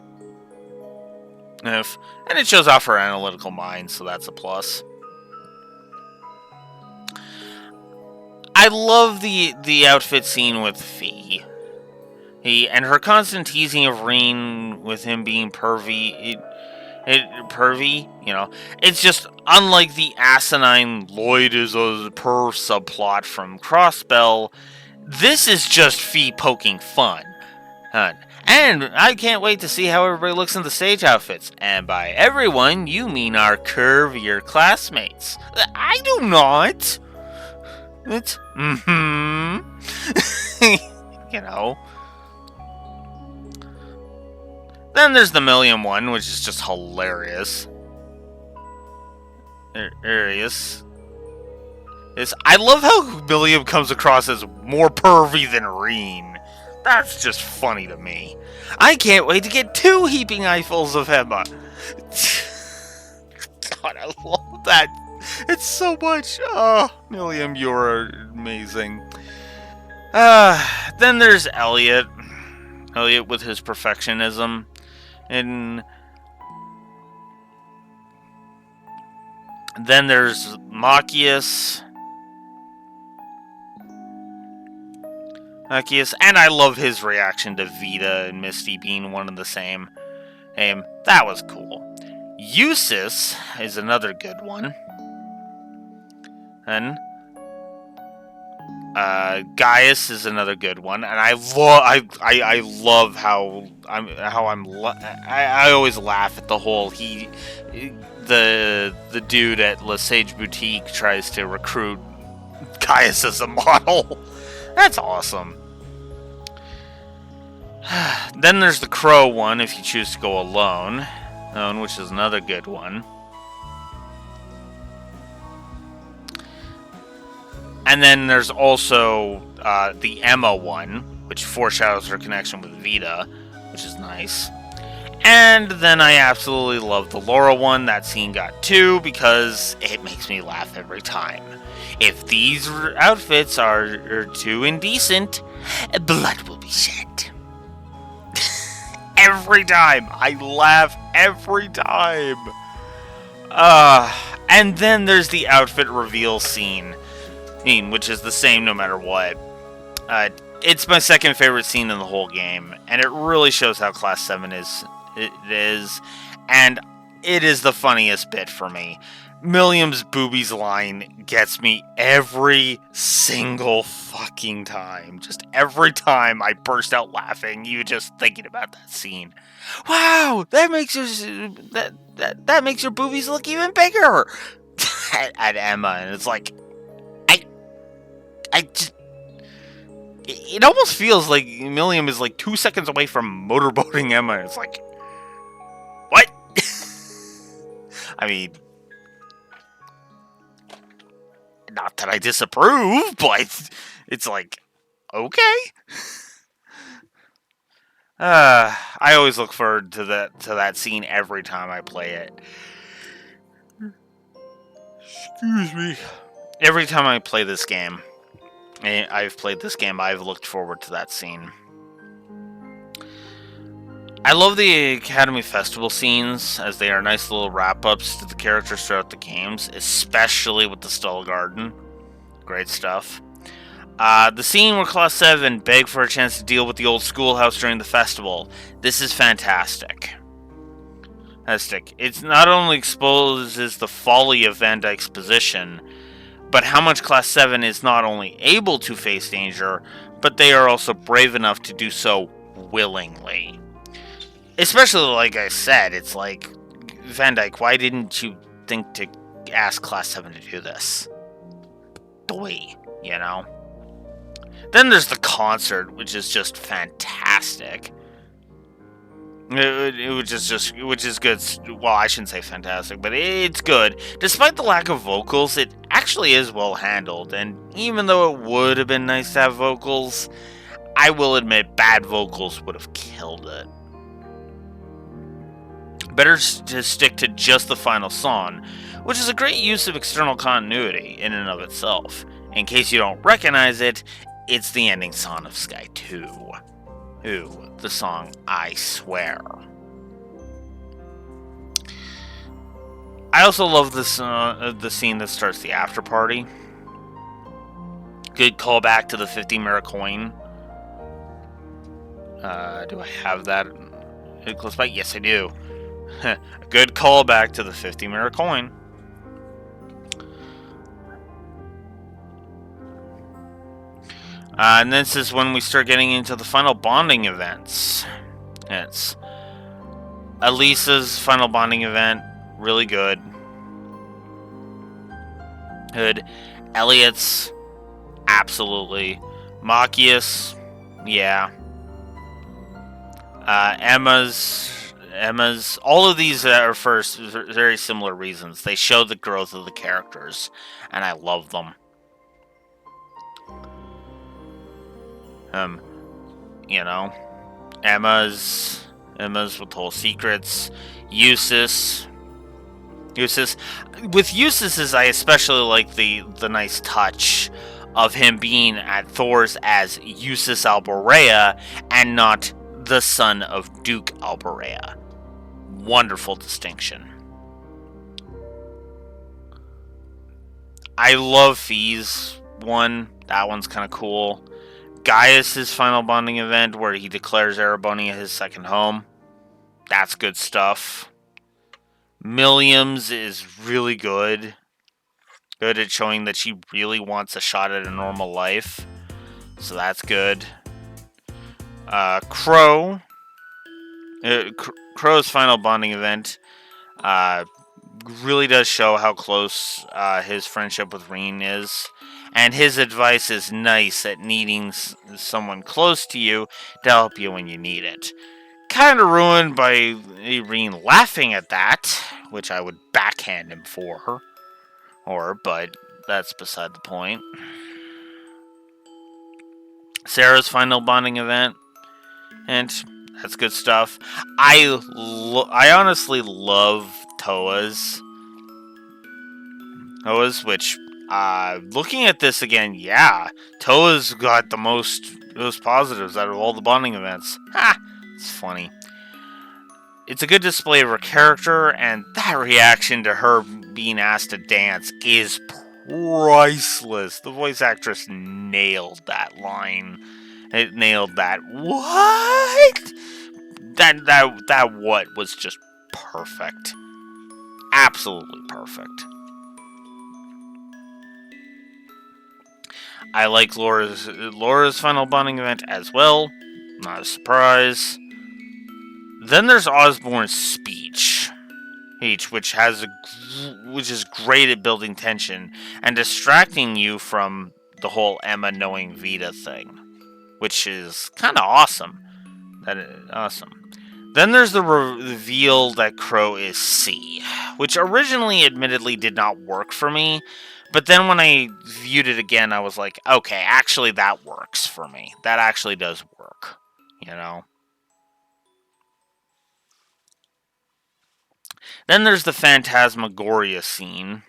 And it shows off her analytical mind, so that's a plus. I love the outfit scene with Fee. And her constant teasing of Rean with him being pervy, it's just unlike the asinine Lloyd is a perv subplot from Crossbell. This is just Fee poking fun. And I can't wait to see how everybody looks in the stage outfits. And by everyone, you mean our curvier classmates. I do not. It's, Then there's the Milliam one, which is just hilarious. I love how Milliam comes across as more pervy than Rean. That's just funny to me. I can't wait to get 2 heaping eyefuls of Emma. God, I love that. It's so much. Oh, Milliam, you're amazing. Then there's Elliot. Elliot with his perfectionism. And then there's Machias. And I love his reaction to Vita and Misty being one and the same. That was cool. Eustace is another good one. And Gaius is another good one, and I love how I always laugh at the whole the dude at Lesage Boutique tries to recruit Gaius as a model. That's awesome. Then there's the Crow one, if you choose to go alone, which is another good one. And then there's also the Emma one, which foreshadows her connection with Vita, which is nice. And then I absolutely love the Laura one. That scene got 2 because it makes me laugh every time. If these outfits are too indecent, blood will be shed. Every time. I laugh every time. And then there's the outfit reveal scene, which is the same no matter what. It's my second favorite scene in the whole game, and it really shows how Class 7 is. And it is the funniest bit for me. Milliam's boobies line gets me every single fucking time. Just every time I burst out laughing, you just thinking about that scene. Wow, that makes your that makes your boobies look even bigger. at Emma, and it's like, I just, it almost feels like Milliam is like 2 seconds away from motorboating Emma. It's like, what? I mean, not that I disapprove, but it's like, okay. I always look forward to that scene every time I play it. Excuse me. Every time I play this game, I've looked forward to that scene. I love the Academy Festival scenes, as they are nice little wrap-ups to the characters throughout the games, especially with the Stella Garden. Great stuff. The scene where Class 7 beg for a chance to deal with the old schoolhouse during the festival. This is fantastic. It not only exposes the folly of Van Dyke's position, but how much Class 7 is not only able to face danger, but they are also brave enough to do so willingly. Especially, like I said, it's like, Van Dyke, why didn't you think to ask Class 7 to do this? Boy, you know? Then there's the concert, which is just fantastic. Which is good. Well, I shouldn't say fantastic, but it's good. Despite the lack of vocals, it actually is well handled, and even though it would have been nice to have vocals, I will admit bad vocals would have killed it. Better to stick to just the final song, which is a great use of external continuity in and of itself. In case you don't recognize it, it's the ending song of Sky 2. The song I Swear. I also love this the scene that starts the after party. Good callback to the 50 merit coin. Do I have that close by? Yes, I do. A good callback to the 50 merit coin. And this is when we start getting into the final bonding events. It's Elisa's final bonding event, really good. Elliot's, absolutely. Machias, yeah. Emma's, all of these are for very similar reasons. They show the growth of the characters, and I love them. You know, Emma's with whole secrets. Eustace. With Eustace's, I especially like the nice touch of him being at Thor's as Eustace Alborea and not the son of Duke Alborea. Wonderful distinction. I love Fee's one. That one's kind of cool. Gaius' final bonding event where he declares Erebonia his second home. That's good stuff. Milliam's is really good. Good at showing that she really wants a shot at a normal life. So that's good. Crow. Crow's final bonding event really does show how close his friendship with Reen is. And his advice is nice at needing someone close to you to help you when you need it. Kind of ruined by Reen laughing at that, which I would backhand him for. But that's beside the point. Sarah's final bonding event, and that's good stuff. I honestly love Toa's, which, looking at this again, yeah, Toa's got the most positives out of all the bonding events. Ha! It's funny. It's a good display of her character, and that reaction to her being asked to dance is priceless. The voice actress nailed that line. It nailed that. What? That what was just perfect. Absolutely perfect. I like Laura's final bonding event as well. Not a surprise. Then there's Osborne's speech, which is great at building tension and distracting you from the whole Emma knowing Vita thing, which is kind of awesome. That is awesome. Then there's the reveal that Crow is C, which originally admittedly did not work for me, but then when I viewed it again, I was like, okay, actually that works for me. That actually does work, you know? Then there's the Phantasmagoria scene,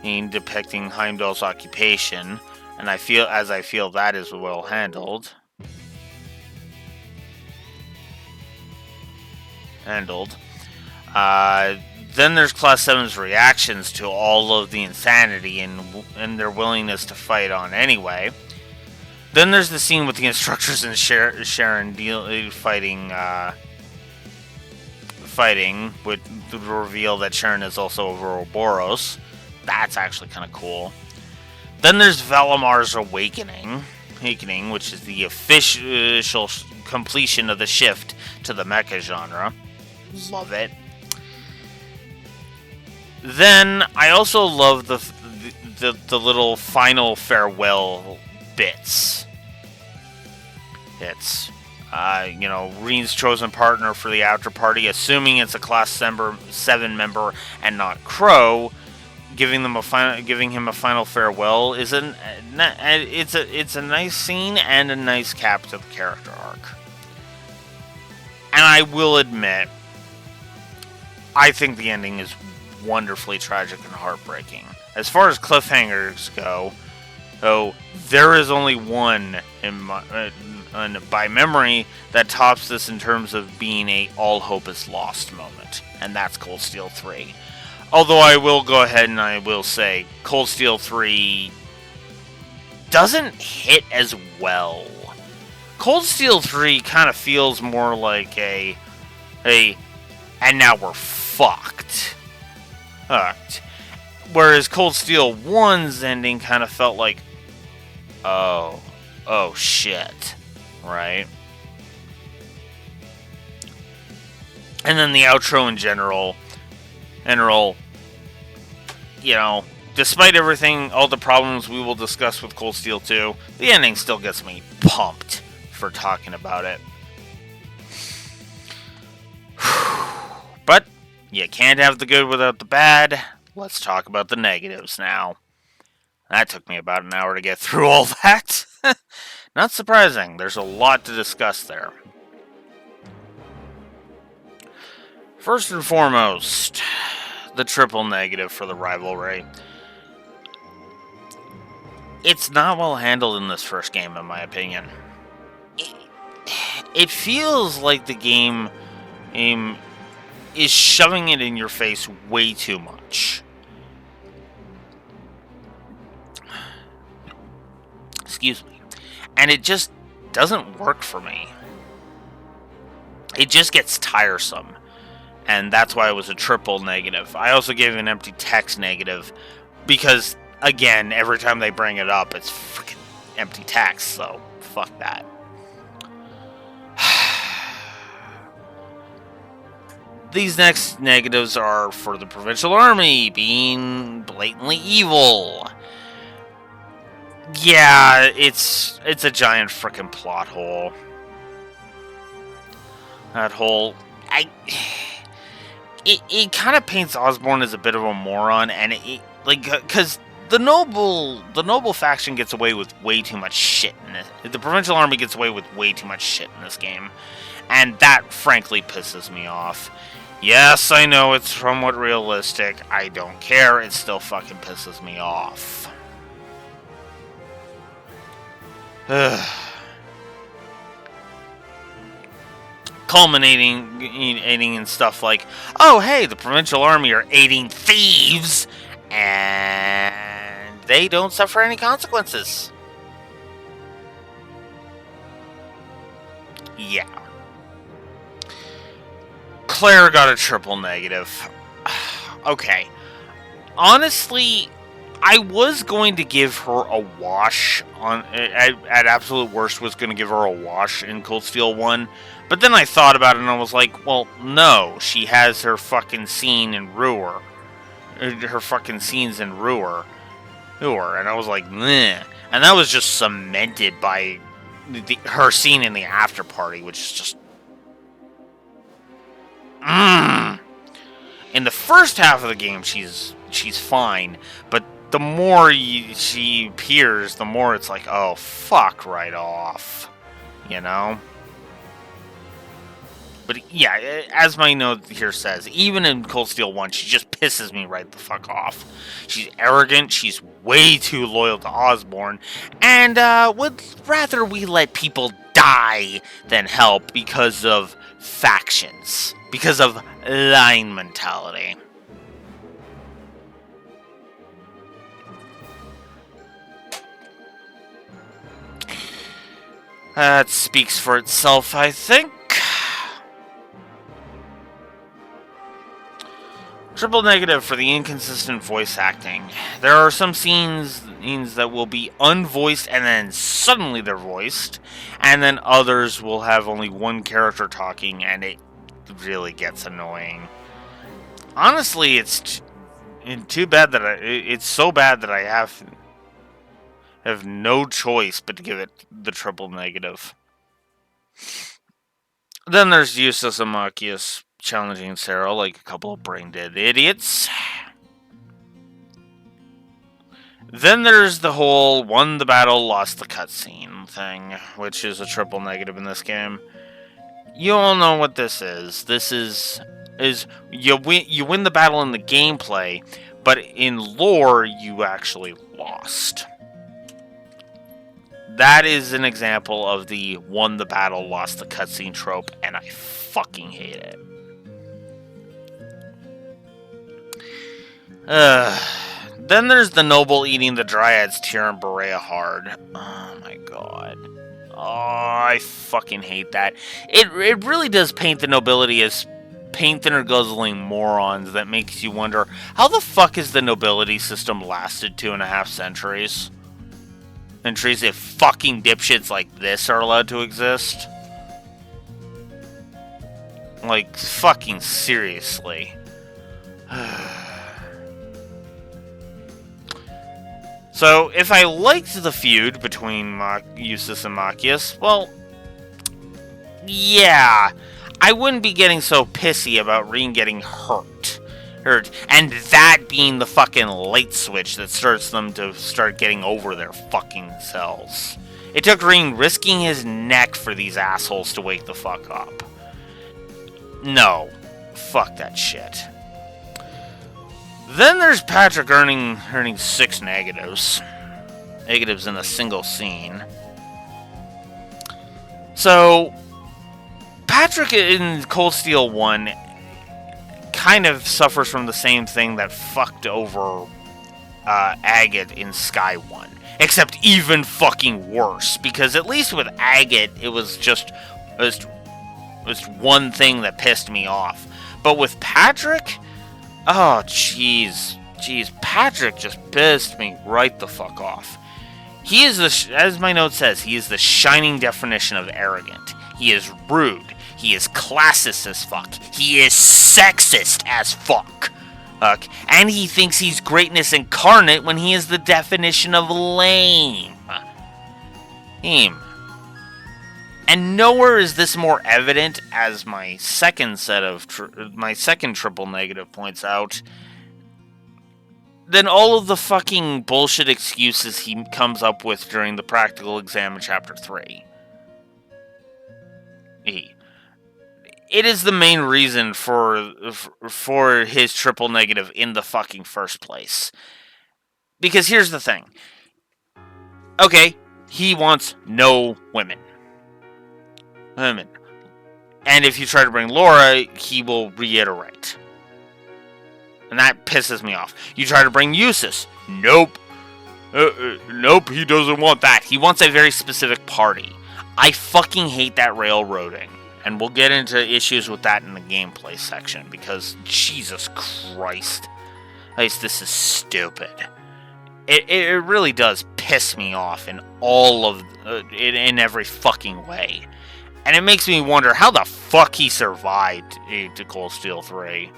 depicting Heimdall's occupation, and I feel that is well handled. Then there's Class 7's reactions to all of the insanity and their willingness to fight on anyway. Then there's the scene with the instructors and Sharon fighting with the reveal that Sharon is also a Ouroboros. That's actually kind of cool. Then there's Valamar's Awakening, which is the official completion of the shift to the mecha genre. Love it. Then I also love the little final farewell bits. It's Reen's chosen partner for the after party, assuming it's a Class 7 member and not Crow, giving him a final farewell it's a nice scene and a nice cap to the character arc. And I will admit, I think the ending is wonderfully tragic and heartbreaking. As far as cliffhangers go, there is only one by memory that tops this in terms of being a all hope is lost moment, and that's Cold Steel 3. Although I will go ahead and I will say Cold Steel 3 doesn't hit as well. Cold Steel 3 kind of feels more like a and now we're fucked. Whereas Cold Steel 1's ending kind of felt like, oh shit, right? And then the outro in general, despite everything, all the problems we will discuss with Cold Steel 2, the ending still gets me pumped for talking about it. But you can't have the good without the bad. Let's talk about the negatives now. That took me about an hour to get through all that. Not surprising, there's a lot to discuss there. First and foremost, the triple negative for the rivalry. It's not well handled in this first game, in my opinion. It feels like the game is shoving it in your face way too much. Excuse me. And it just doesn't work for me. It just gets tiresome. And that's why it was a triple negative. I also gave it an empty text negative because, again, every time they bring it up, it's freaking empty text, so fuck that. These next negatives are for the Provincial Army being blatantly evil. Yeah, it's a giant frickin' plot hole. That whole... It kind of paints Osborne as a bit of a moron, and because the noble faction gets away with way too much shit in this. The Provincial Army gets away with way too much shit in this game, and that frankly pisses me off. Yes, I know it's somewhat realistic. I don't care. It still fucking pisses me off. Culminating in stuff like, oh hey, the Provincial Army are aiding thieves, and they don't suffer any consequences. Yeah. Claire got a triple negative. Okay. Honestly, I was going to give her a wash at absolute worst was going to give her a wash in Cold Steel 1, but then I thought about it and I was like, well, no, she has her fucking scene in Ruhr. Her fucking scenes in Ruhr. And I was like, meh. And that was just cemented by her scene in the after party, which is just in the first half of the game, she's fine, but the more she appears, the more it's like, oh, fuck right off, you know? But yeah, as my note here says, even in Cold Steel 1, she just pisses me right the fuck off. She's arrogant, she's way too loyal to Osborn, and would rather we let people die than help because of factions, because of line mentality. That speaks for itself, I think. Triple negative for the inconsistent voice acting. There are some scenes that will be unvoiced and then suddenly they're voiced, and then others will have only one character talking, and it really gets annoying. Honestly, it's too bad that it's so bad that I have no choice but to give it the triple negative. Then there's Eustace and Machias challenging Sarah like a couple of brain-dead idiots. Then there's the whole won the battle, lost the cutscene thing, which is a triple negative in this game. You all know what this is. This is you win the battle in the gameplay, but in lore you actually lost. That is an example of the won the battle, lost the cutscene trope, and I fucking hate it. Then there's the noble eating the Dryad's tear and Berea hard. Oh my god. Oh, I fucking hate that. It really does paint the nobility as paint thinner guzzling morons that makes you wonder, how the fuck has the nobility system lasted 2.5 centuries? Centuries if fucking dipshits like this are allowed to exist? Like, fucking seriously. So, if I liked the feud between Eustace and Machias, well, yeah, I wouldn't be getting so pissy about Rean getting hurt, and that being the fucking light switch that starts them to start getting over their fucking selves. It took Rean risking his neck for these assholes to wake the fuck up. No, fuck that shit. Then there's Patrick earning 6 negatives. Negatives in a single scene. So, Patrick in Cold Steel 1 kind of suffers from the same thing that fucked over Agate in Sky 1. Except even fucking worse. Because at least with Agate, it was just one thing that pissed me off. But with Patrick... oh, jeez, Patrick just pissed me right the fuck off. He is as my note says, he is the shining definition of arrogant. He is rude. He is classist as fuck. He is sexist as fuck. And he thinks he's greatness incarnate when he is the definition of lame. And nowhere is this more evident, as my second triple negative points out, than all of the fucking bullshit excuses he comes up with during the practical exam in Chapter 3. It is the main reason for his triple negative in the fucking first place. Because here's the thing. Okay, he wants no women. And if you try to bring Laura, he will reiterate. And that pisses me off. You try to bring Eustace. Nope. Nope, he doesn't want that. He wants a very specific party. I fucking hate that railroading. And we'll get into issues with that in the gameplay section. Because, Jesus Christ. At least this is stupid. It really does piss me off in all of in every fucking way. And it makes me wonder how the fuck he survived to Cold Steel 3.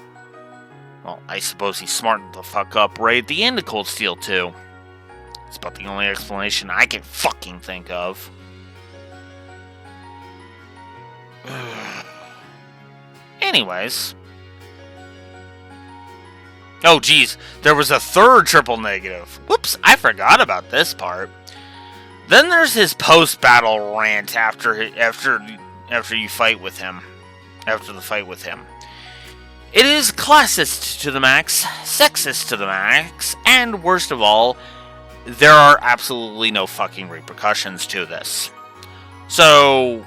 Well, I suppose he smartened the fuck up right at the end of Cold Steel 2. It's about the only explanation I can fucking think of. Anyways. Oh, geez. There was a third triple negative. Whoops, I forgot about this part. Then there's his post-battle rant after you fight with him. After the fight with him. It is classist to the max, sexist to the max, and worst of all, there are absolutely no fucking repercussions to this. So,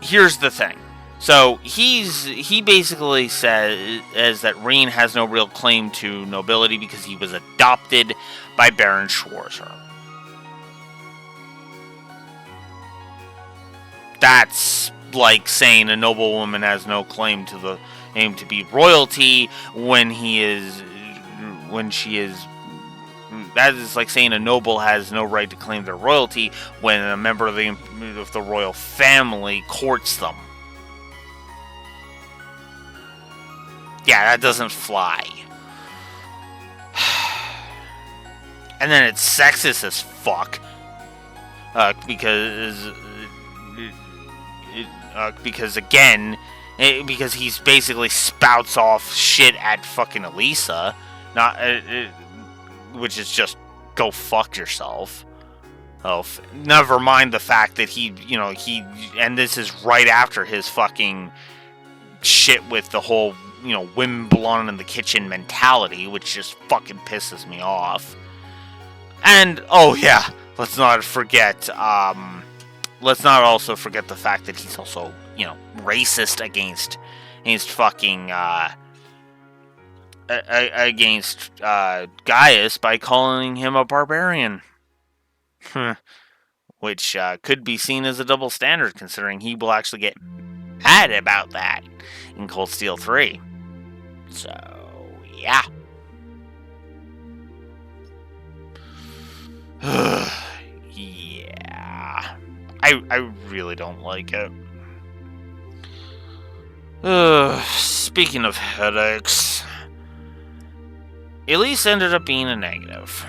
here's the thing. So, he basically says that Reen has no real claim to nobility because he was adopted by Baron Schwarzer. That's like saying a noblewoman has no claim to the aim to be royalty when she is. That is like saying a noble has no right to claim their royalty when a member of the royal family courts them. Yeah, that doesn't fly. And then it's sexist as fuck. Because again, because he's basically spouts off shit at fucking Elisa, which is just go fuck yourself. Oh, never mind the fact that and this is right after his fucking shit with the whole, women belong in the kitchen mentality, which just fucking pisses me off. And, oh yeah, let's not also forget the fact that he's also, racist against fucking, against Gaius by calling him a barbarian. Which could be seen as a double standard, considering he will actually get mad about that in Cold Steel 3. So, yeah. Yeah. I really don't like it. Speaking of headaches, Elise ended up being a negative.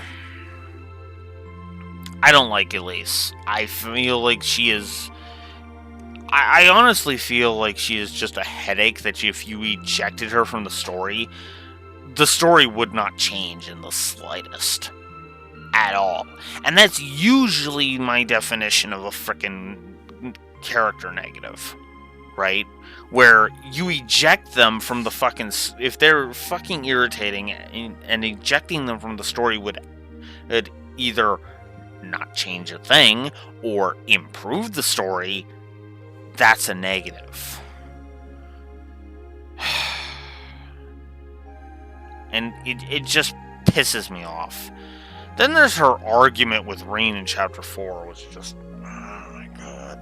I don't like Elise. I feel like she is... I honestly feel like she is just a headache that if you ejected her from the story would not change in the slightest. At all. And that's usually my definition of a frickin' character negative. Right? Where you eject them from the fucking... If they're fucking irritating and ejecting them from the story would either not change a thing or improve the story, that's a negative. And it just pisses me off. Then there's her argument with Reen in Chapter 4, which is just... Oh my god.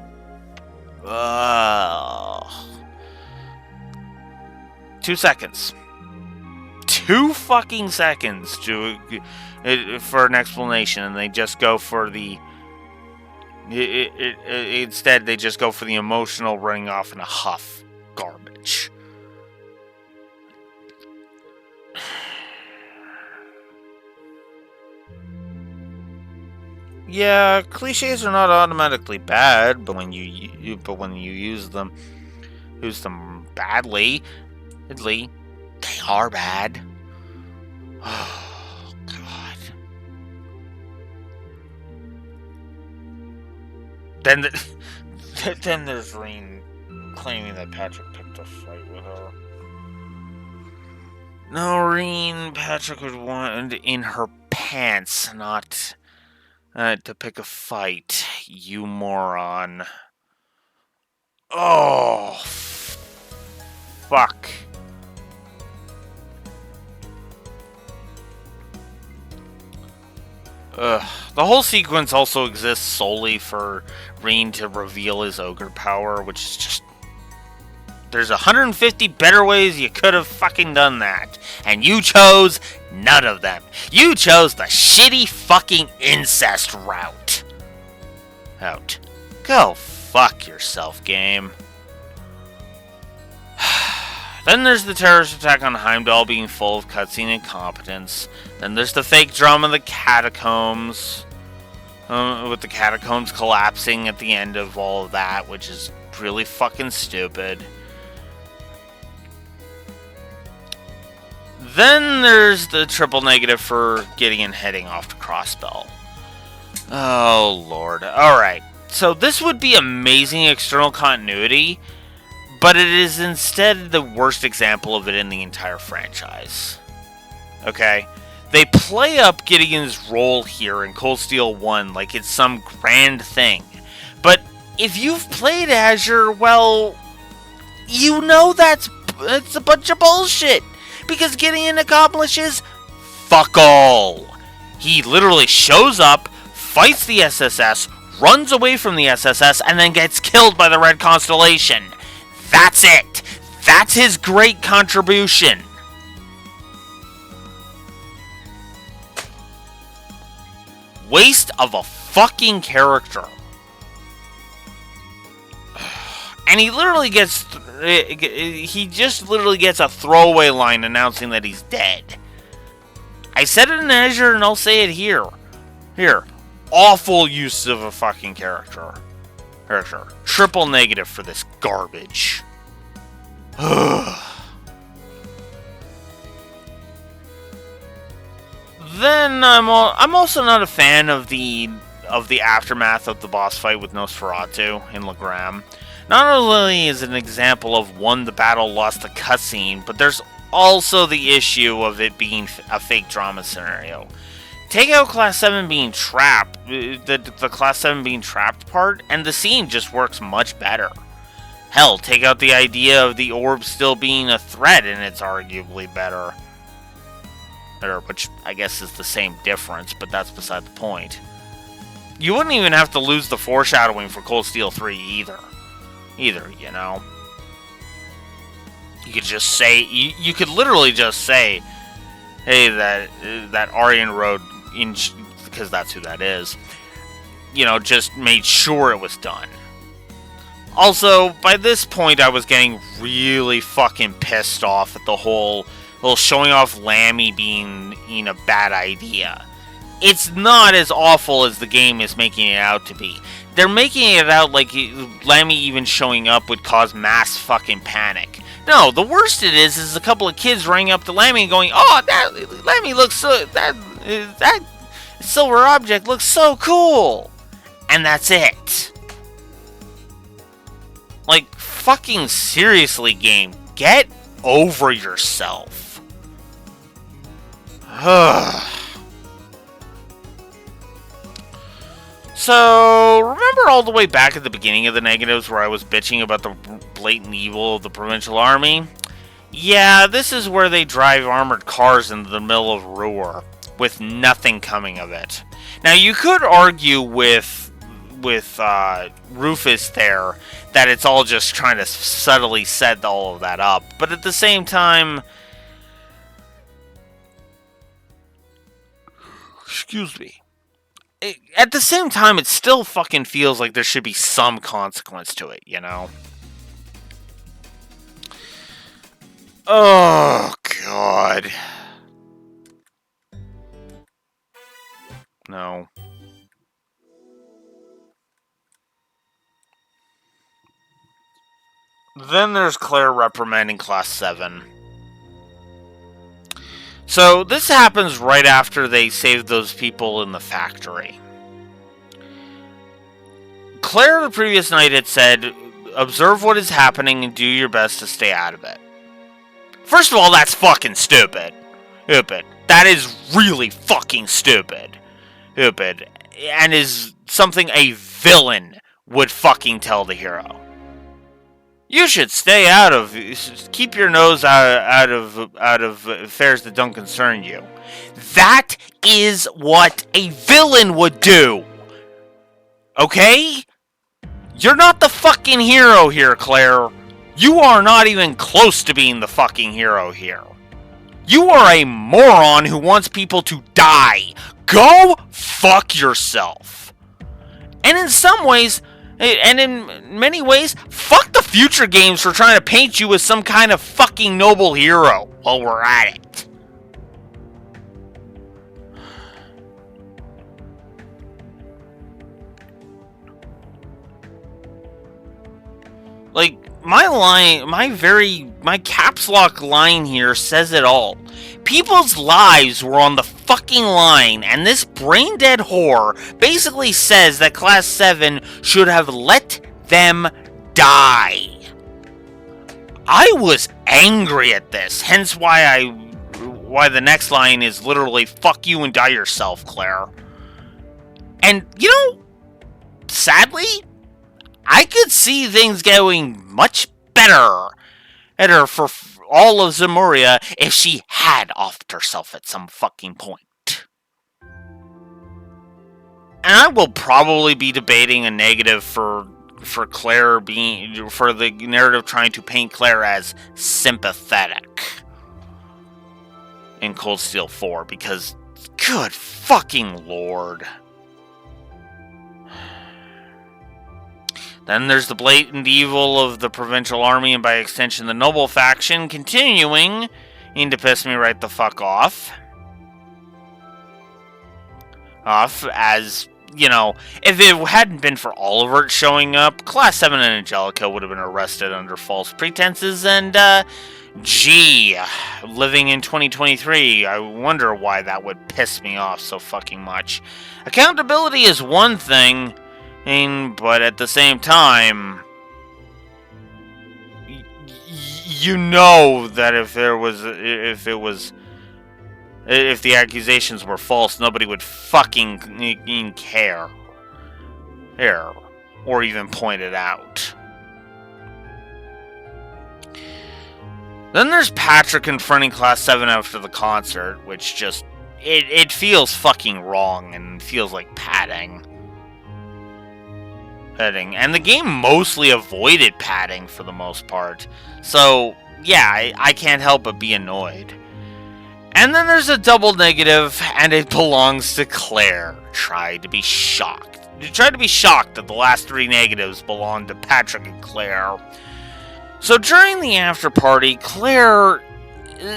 2 seconds. 2 fucking seconds for an explanation, and they just go for the... Instead, they just go for the emotional running off in a huff garbage. Yeah, cliches are not automatically bad, but when you use them badly, they are bad. Oh god. Then there's Reen claiming that Patrick picked a fight with her. No, Reen, Patrick would want in her pants, not to pick a fight, you moron. Oh, fuck. The whole sequence also exists solely for Reen to reveal his ogre power, which is just There's 150 better ways you could have fucking done that. And you chose none of them. You chose the shitty fucking incest route. Out. Go fuck yourself, game. Then there's the terrorist attack on Heimdall being full of cutscene incompetence. Then there's the fake drama of the catacombs. With the catacombs collapsing at the end of all of that, which is really fucking stupid. Then there's the triple negative for Gideon heading off to Crossbell. Oh, Lord. Alright, so this would be amazing external continuity, but it is instead the worst example of it in the entire franchise. Okay? They play up Gideon's role here in Cold Steel 1 like it's some grand thing. But if you've played Azure, well, you know it's a bunch of bullshit. Because Gideon accomplishes fuck all. He literally shows up, fights the SSS, runs away from the SSS, and then gets killed by the Red Constellation. That's it. That's his great contribution. Waste of a fucking character. And he literally gets... He just literally gets a throwaway line announcing that he's dead. I said it in Azure and I'll say it here. Here. Awful use of a fucking character. Triple negative for this garbage. Then I'm also not a fan of the aftermath of the boss fight with Nosferatu in Legram. Not only is it an example of one, the battle lost the cutscene, but there's also the issue of it being a fake drama scenario. Take out Class 7 being trapped, the Class 7 being trapped part, and the scene just works much better. Hell, take out the idea of the orb still being a threat, and it's arguably better. Which I guess is the same difference, but that's beside the point. You wouldn't even have to lose the foreshadowing for Cold Steel 3 either, you know. You could just say, you could literally just say, hey, that Aryan Road, because that's who that is, you know, just made sure it was done. Also, by this point, I was getting really fucking pissed off at the whole showing off Lammy being a bad idea. It's not as awful as the game is making it out to be. They're making it out like Lammy even showing up would cause mass fucking panic. No, the worst it is a couple of kids running up to Lammy and going, "Oh, that Lammy looks so that silver object looks so cool," and that's it. Like, fucking seriously, game, get over yourself. So, remember all the way back at the beginning of the negatives where I was bitching about the blatant evil of the Provincial Army? Yeah, this is where they drive armored cars into the middle of Ruhr, with nothing coming of it. Now, you could argue with Rufus there that it's all just trying to subtly set all of that up, but at the same time... Excuse me. At the same time, it still fucking feels like there should be some consequence to it, you know? Oh, God. No. Then there's Claire reprimanding Class 7. So, this happens right after they saved those people in the factory. Claire the previous night had said, observe what is happening and do your best to stay out of it. First of all, that's fucking stupid. That is really fucking stupid. And is something a villain would fucking tell the hero. You should stay out of... Keep your nose out of affairs that don't concern you. That is what a villain would do! Okay? You're not the fucking hero here, Claire. You are not even close to being the fucking hero here. You are a moron who wants people to die. Go fuck yourself. And in some ways, and in many ways, fuck the future games for trying to paint you as some kind of fucking noble hero while we're at it. Like, my caps lock line here says it all. People's lives were on the fucking line, and this brain dead whore basically says that Class 7 should have let them die. I was angry at this, hence why the next line is literally, fuck you and die yourself, Claire. And, you know, sadly, I could see things going much better for all of Zemuria if she had offed herself at some fucking point. And I will probably be debating a negative for Claire being, for the narrative trying to paint Claire as sympathetic in Cold Steel 4, because good fucking lord. Then there's the blatant evil of the Provincial Army, and by extension the Noble faction, continuing to piss me right the fuck off. As, you know, if it hadn't been for Olivert showing up, Class 7 and Angelica would have been arrested under false pretenses, and, gee, living in 2023, I wonder why that would piss me off so fucking much. Accountability is one thing, but at the same time, you know that if the accusations were false, nobody would fucking care, or even point it out. Then there's Patrick confronting Class 7 after the concert, which just, it feels fucking wrong and feels like padding. And the game mostly avoided padding for the most part. So, yeah, I can't help but be annoyed. And then there's a double negative, and it belongs to Claire. Tried to be shocked that the last three negatives belong to Patrick and Claire. So during the after party, Claire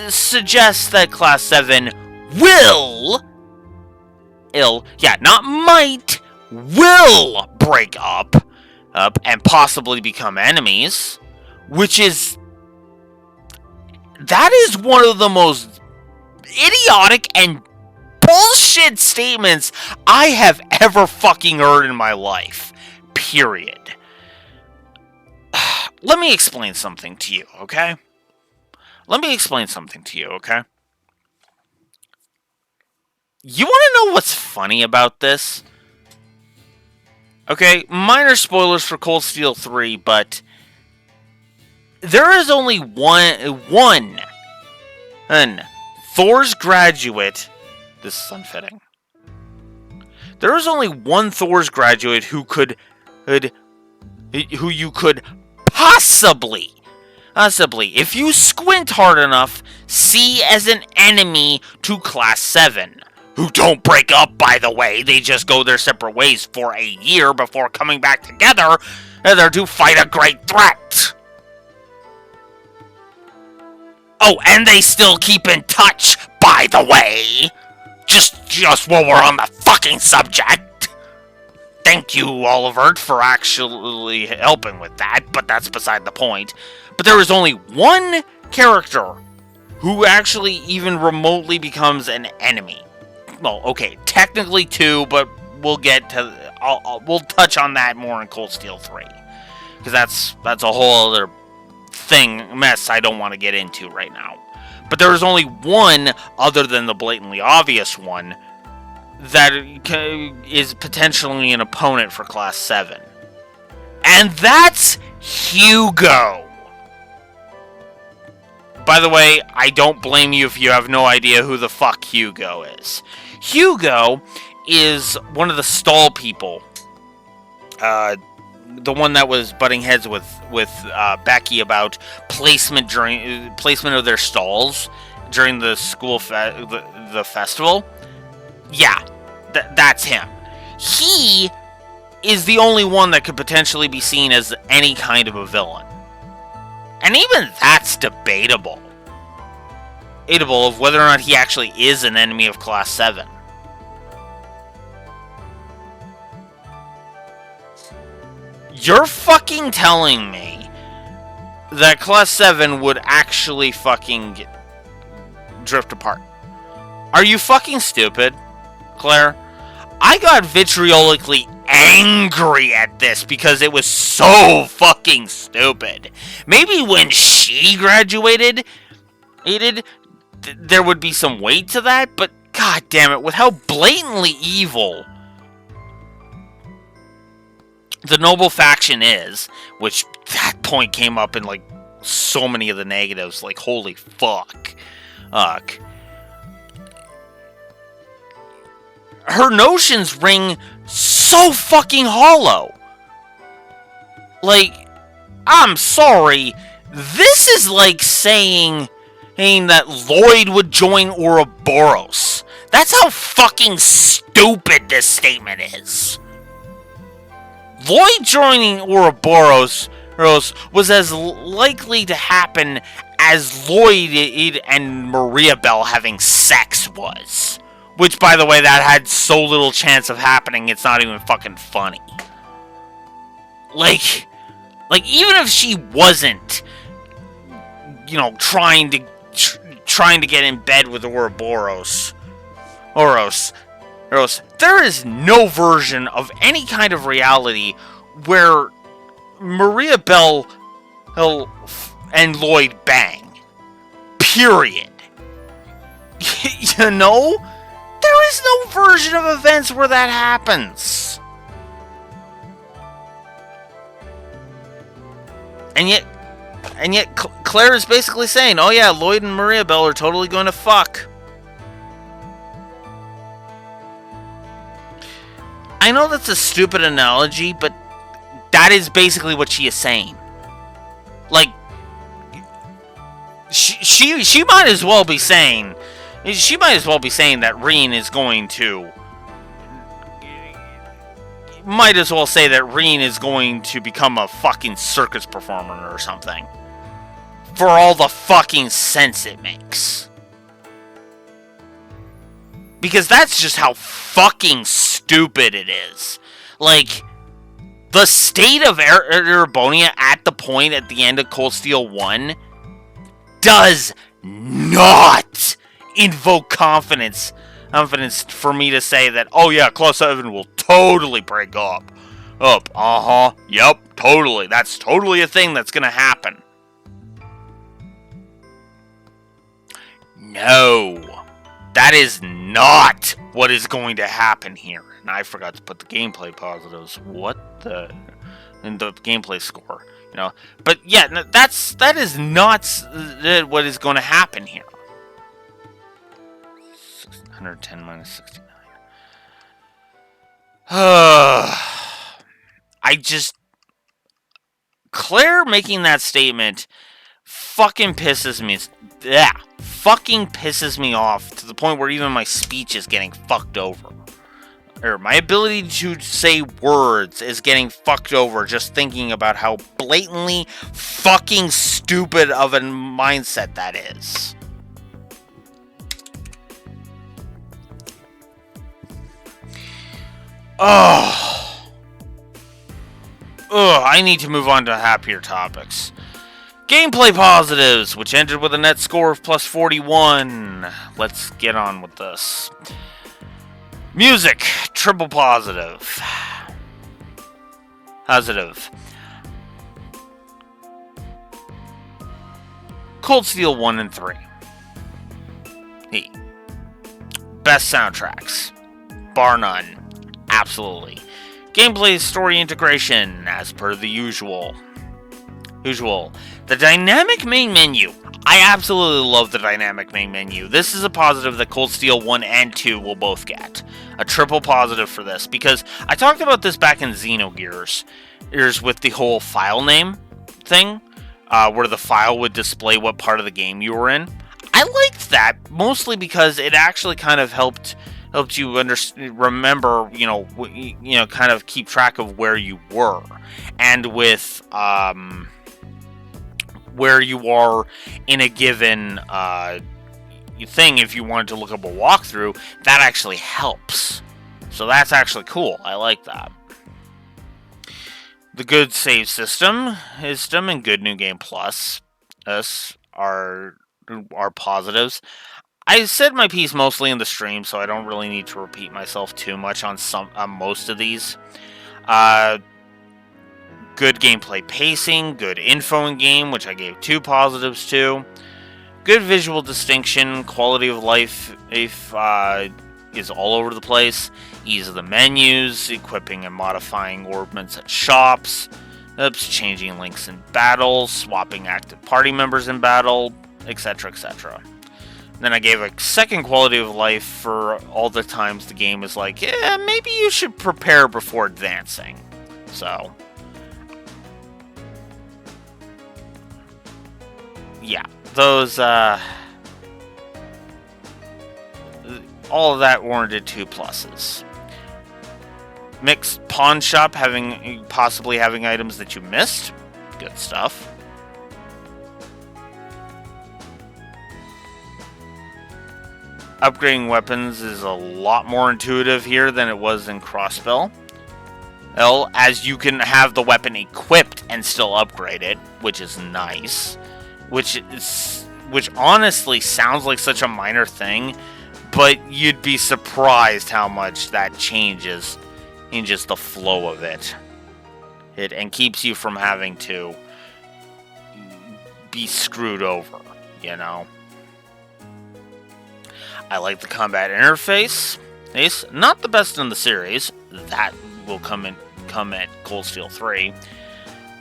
suggests that Class 7 will, not might, will break up and possibly become enemies, that is one of the most idiotic and bullshit statements I have ever fucking heard in my life. Period. Let me explain something to you, okay? You want to know what's funny about this? Okay, minor spoilers for Cold Steel 3, but there is only one Thor's graduate. This is unfitting. There is only one Thor's graduate who you could possibly, if you squint hard enough, see as an enemy to Class 7. Who don't break up, by the way. They just go their separate ways for a year before coming back together to fight a great threat. Oh, and they still keep in touch, by the way. Just while we're on the fucking subject. Thank you, Olivert, for actually helping with that, but that's beside the point. But there is only one character who actually even remotely becomes an enemy. Well, okay, technically two, but we'll get to... we'll touch on that more in Cold Steel 3. Because that's a whole other mess I don't want to get into right now. But there is only one, other than the blatantly obvious one, that is potentially an opponent for Class 7. And that's Hugo! By the way, I don't blame you if you have no idea who the fuck Hugo is. Hugo is one of the stall people the one that was butting heads with Becky about placement of their stalls during the school the festival. Yeah, that's him. He is the only one that could potentially be seen as any kind of a villain. And even that's debatable. Debatable of whether or not he actually is an enemy of Class 7. You're fucking telling me that Class 7 would actually fucking drift apart? Are you fucking stupid, Claire? I got vitriolically angry at this because it was so fucking stupid. Maybe when she graduated, there would be some weight to that, but god damn it, with how blatantly evil the Noble faction is, which that point came up in like so many of the negatives, like holy fuck. Her notions ring so fucking hollow. Like, I'm sorry, this is like saying that Lloyd would join Ouroboros. That's how fucking stupid this statement is. Lloyd joining Ouroboros was as likely to happen as Lloyd and Maria Bell having sex was. Which, by the way, that had so little chance of happening, it's not even fucking funny. Like, even if she wasn't, trying to get in bed with Ouroboros, there is no version of any kind of reality where Maria Bell and Lloyd bang. Period. There is no version of events where that happens. And yet Claire is basically saying, oh yeah, Lloyd and Maria Bell are totally going to fuck. I know that's a stupid analogy, but that is basically what she is saying. Like, she might as well be saying... She might as well be saying that Reen is going to... Might as well say that Reen is going to become a fucking circus performer or something. For all the fucking sense it makes. Because that's just how fucking stupid it is. Like, the state of Erebonia at the point at the end of Cold Steel 1 does not invoke confidence for me to say that, oh yeah, Class 7 will totally break up. Yep, totally. That's totally a thing that's gonna happen. No. That is not what is going to happen here. And I forgot to put the gameplay positives. In the gameplay score, But yeah, that is not what is going to happen here. 110 minus 69. Claire making that statement fucking pisses me. Yeah, fucking pisses me off to the point where even my speech is getting fucked over. Or my ability to say words is getting fucked over just thinking about how blatantly fucking stupid of a mindset that is. I need to move on to happier topics. Gameplay positives, which ended with a net score of plus 41. Let's get on with this. Music, triple positive. Cold Steel 1 and 3. Best soundtracks. Bar none. Absolutely. Gameplay story integration, as per the usual. Usual. The dynamic main menu. I absolutely love the dynamic main menu. This is a positive that Cold Steel 1 and 2 will both get. A triple positive for this, because I talked about this back in Xenogears. Here's with the whole file name thing, where the file would display what part of the game you were in. I liked that, mostly because it actually kind of helped you remember, kind of keep track of where you were. And with, where you are in a given thing, if you wanted to look up a walkthrough, that actually helps. So that's actually cool. I like that. The good save system and good new game plus are positives. I said my piece mostly in the stream, so I don't really need to repeat myself too much on most of these. Good gameplay pacing, good info in game, which I gave 2 positives to. Good visual distinction, quality of life is all over the place. Ease of the menus, equipping and modifying orbments at shops, changing links in battle, swapping active party members in battle, etc., etc. Then I gave a second quality of life for all the times the game is like, yeah, maybe you should prepare before advancing. So, yeah, those, all of that warranted 2 pluses. Mixed pawn shop possibly having items that you missed. Good stuff. Upgrading weapons is a lot more intuitive here than it was in Crossbell. Well, as you can have the weapon equipped and still upgrade it, which is nice. Which honestly sounds like such a minor thing, but you'd be surprised how much that changes in just the flow of it. And keeps you from having to be screwed over, you know. I like the combat interface. It's not the best in the series. That will come in at Cold Steel 3.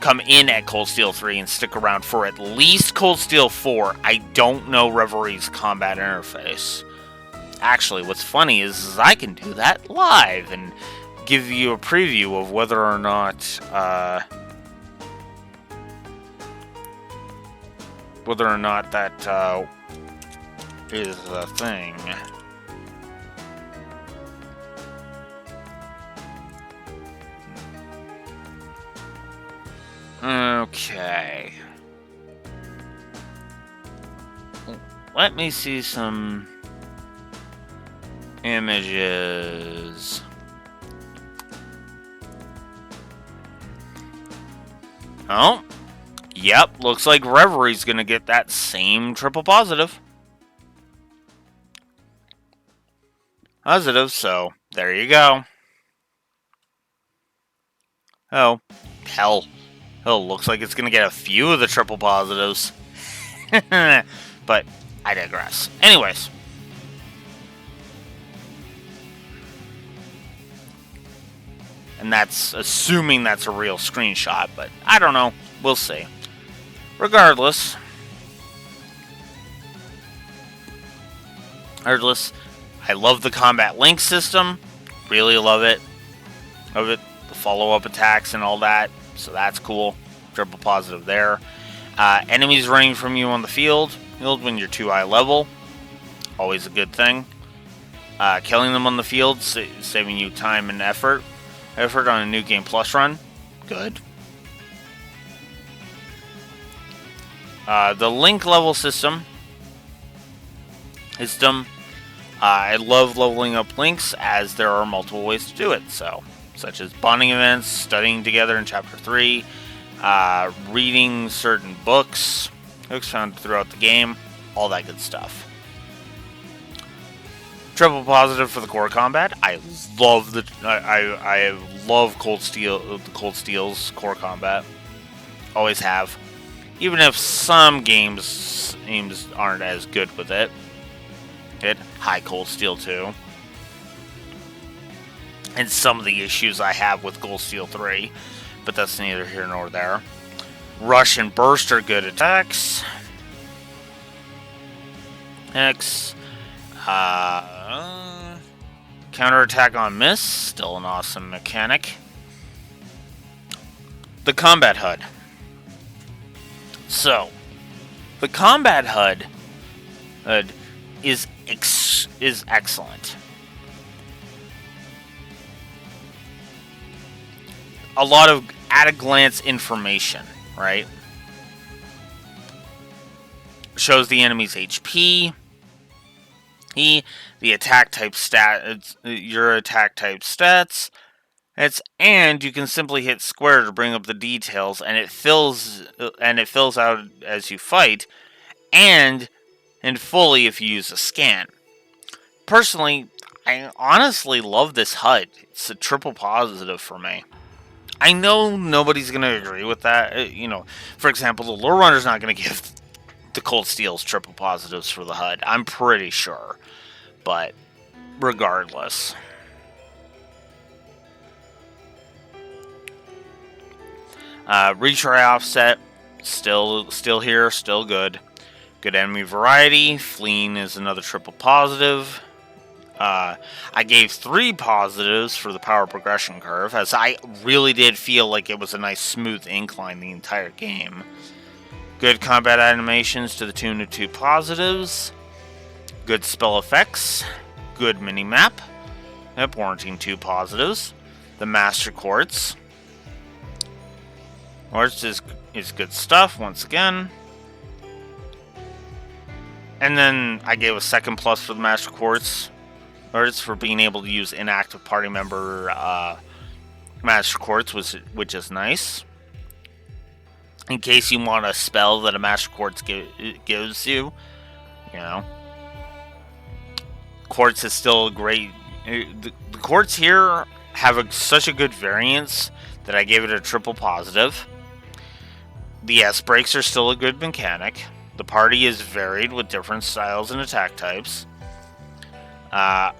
Come in at Cold Steel 3 and stick around for at least Cold Steel 4. I don't know Revelry's combat interface. Actually, what's funny is I can do that live and give you a preview of whether or not that is a thing. Okay. Let me see some images. Oh, yep, looks like Revelry's gonna get that same triple positive. So there you go. Oh, hell. Oh, looks like it's gonna get a few of the triple positives. But I digress. Anyways. And that's assuming that's a real screenshot, but I don't know. We'll see. Regardless, I love the combat link system. Really love it. Love it. The follow-up attacks and all that. So that's cool. Triple positive there. Enemies running from you on the field when you're too high level. Always a good thing. Killing them on the field, saving you time and effort on a new game plus run. Good. The link level system. I love leveling up links as there are multiple ways to do it. So, such as bonding events, studying together in Chapter 3, reading certain books found throughout the game, all that good stuff. Triple positive for the core combat. I love I love Cold Steel's core combat. Always have. Even if some games aren't as good with it. High Cold Steel 2. And some of the issues I have with Cold Steel 3. But that's neither here nor there. Rush and Burst are good attacks. X. Counterattack on miss, still an awesome mechanic. The combat HUD. So, the combat HUD is excellent. A lot of at-a-glance information, right? Shows the enemy's HP, the attack type stat, your attack type stats. And you can simply hit square to bring up the details, and it fills out as you fight, and fully if you use a scan. Personally, I honestly love this HUD. It's a triple positive for me. I know nobody's going to agree with that. For example, the Lore Runner's not going to give the Cold Steels triple positives for the HUD. I'm pretty sure. But regardless. Retry offset, still here, still good. Good enemy variety. Fleeing is another triple positive. I gave 3 positives for the power progression curve, as I really did feel like it was a nice smooth incline the entire game. Good combat animations to the tune of 2 positives. Good spell effects. Good minimap. Warranting 2 positives. The Master Quartz. Quartz is good stuff, once again. And then I gave a second plus for the Master Quartz. Quartz for being able to use inactive party member Master Quartz, which is nice. In case you want a spell that a Master Quartz gives you, Quartz is still great. The Quartz here have such a good variance that I gave it a triple positive. The S-Breaks are still a good mechanic. The party is varied with different styles and attack types. I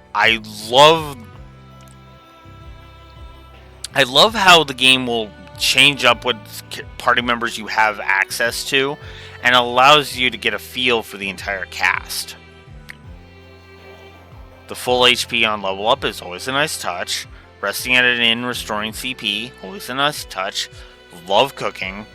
love how the game will change up what party members you have access to, and allows you to get a feel for the entire cast. The full HP on level up is always a nice touch. Resting at an inn, restoring CP, always a nice touch. Love cooking.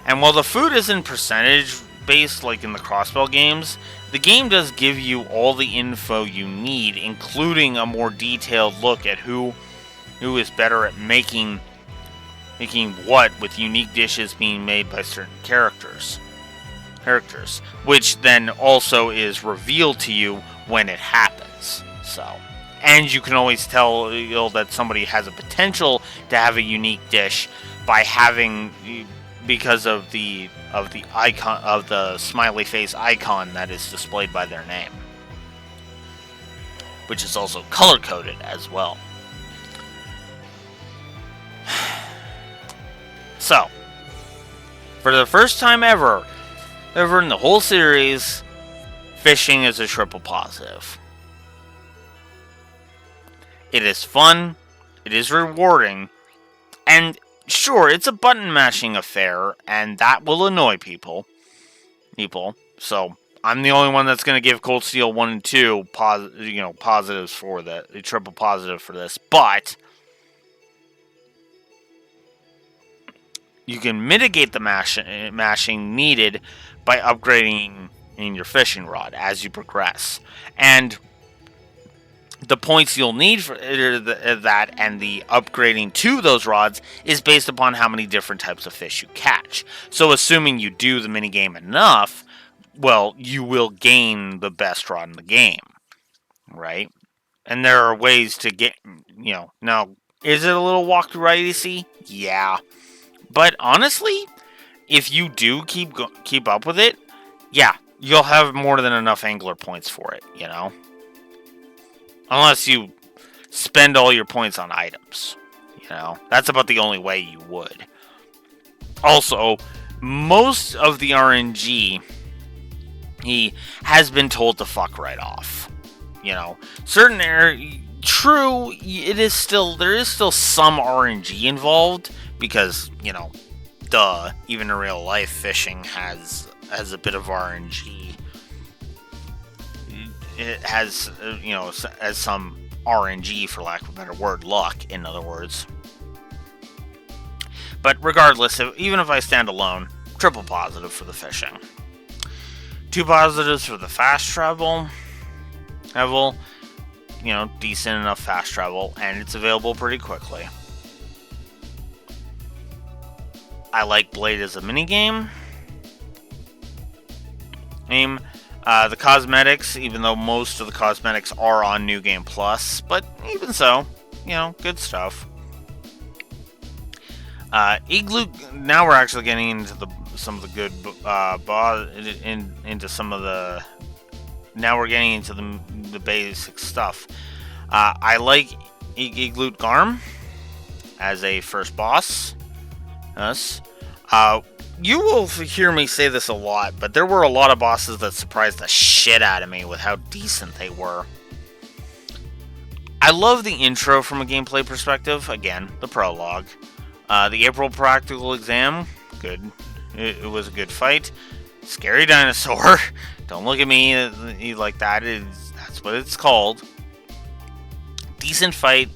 And while the food isn't percentage based like in the Crossbell games, the game does give you all the info you need, including a more detailed look at who is better at making what, with unique dishes being made by certain characters, which then also is revealed to you when it happens. And you can always tell that somebody has a potential to have a unique dish because of the icon, of the smiley face icon that is displayed by their name, which is also color coded as well. So, for the first time ever in the whole series, fishing is a triple positive. It is fun, it is rewarding, and sure, it's a button mashing affair, and that will annoy people. So I'm the only one that's going to give Cold Steel 1 and 2 positives for the triple positive for this, but you can mitigate the mashing needed by upgrading in your fishing rod as you progress. And the points you'll need for that and the upgrading to those rods is based upon how many different types of fish you catch. So assuming you do the minigame enough, well, you will gain the best rod in the game, right? And there are ways to get, now, is it a little walk-to-righty? Yeah. But honestly, if you do keep up with it, yeah, you'll have more than enough angler points for it, Unless you spend all your points on items, That's about the only way you would. Also, most of the RNG, he has been told to fuck right off. Certain true, there is still some RNG involved because, you know, duh, even in real life, fishing has a bit of RNG. It has, you know, as some RNG, for lack of a better word, luck, in other words. But regardless, even if I stand alone, triple positive for the fishing. 2 positives for the fast travel. You know, decent enough fast travel, and it's available pretty quickly. I like Blade as a minigame. The cosmetics, even though most of the cosmetics are on New Game Plus, but even so, you know, good stuff. Igloo. Now we're actually getting into some of the good into some of the. Now we're getting into the basic stuff. I like Igloo Garm as a first boss. Yes. You will hear me say this a lot, but there were a lot of bosses that surprised the shit out of me with how decent they were. I love the intro from a gameplay perspective. Again, the prologue. The April practical exam, good. It was a good fight. Scary dinosaur. Don't look at me like that. That's what it's called. Decent fight.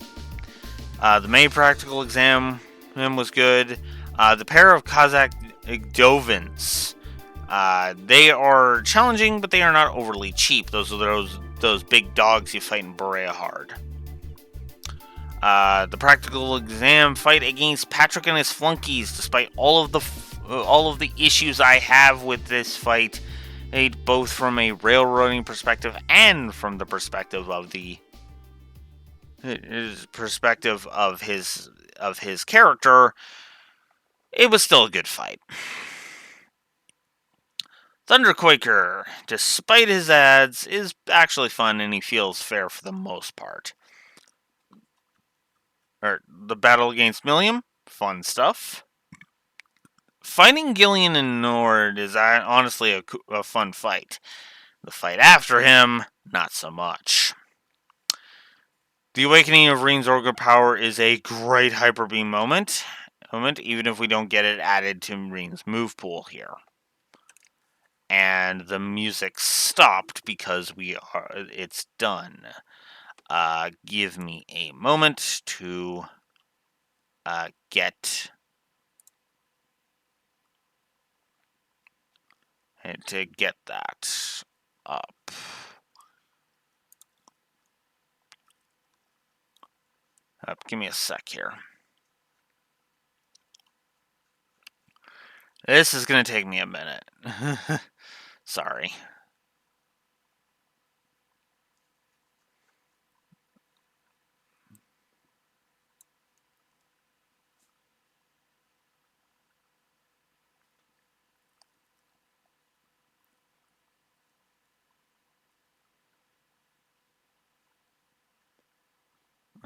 The May practical exam was good. The pair of Kazakh Dovins. They are challenging, but they are not overly cheap. Those are those big dogs you fight in Berea Hard. The practical exam fight against Patrick and his flunkies, despite all of the issues I have with this fight, both from a railroading perspective and from the perspective of his character, it was still a good fight. Thunderquaker, despite his ads, is actually fun and he feels fair for the most part. The battle against Millium, fun stuff. Fighting Gillian and Nord is honestly a fun fight. The fight after him, not so much. The Awakening of Reen's Orga Power is a great Hyper Beam moment, even if we don't get it added to Reen's move pool here. And the music stopped because it's done. Give me a moment to get that up. Give me a sec here. This is going to take me a minute. Sorry.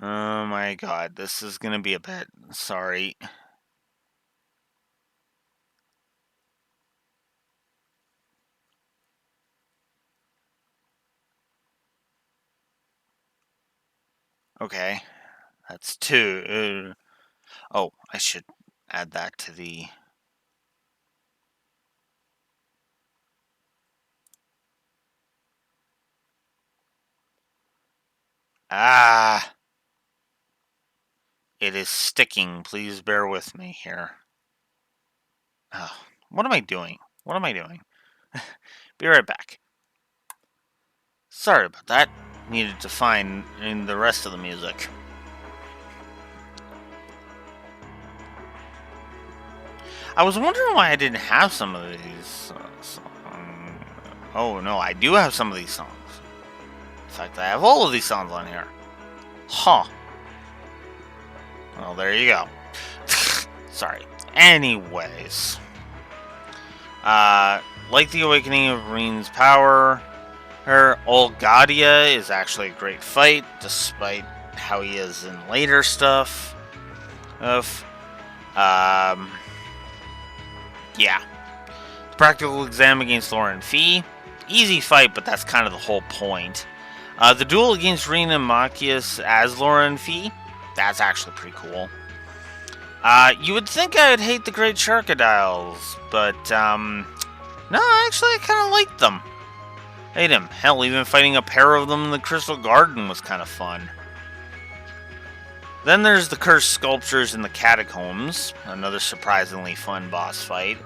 Oh my god, this is going to be a bit. Sorry. Okay, that's 2. Oh, I should add that to the... It is sticking. Please bear with me here. Oh, what am I doing? Be right back. Sorry about that. Needed to find in the rest of the music. I was wondering why I didn't have some of these songs. Oh no, I do have some of these songs. In fact, I have all of these songs on here. Huh. Well, there you go. Sorry. Anyways. Like the Awakening of Reen's Power, her Olgadia is actually a great fight, despite how he is in later stuff. Yeah. Practical exam against Lauren Fee. Easy fight, but that's kind of the whole point. The duel against Reen and Machias as Lauren Fee. That's actually pretty cool. You would think I would hate the Great Sharkodiles, but, no, actually, I kind of liked them. Hate him. Hell, even fighting a pair of them in the Crystal Garden was kind of fun. Then there's the cursed sculptures in the catacombs, another surprisingly fun boss fight.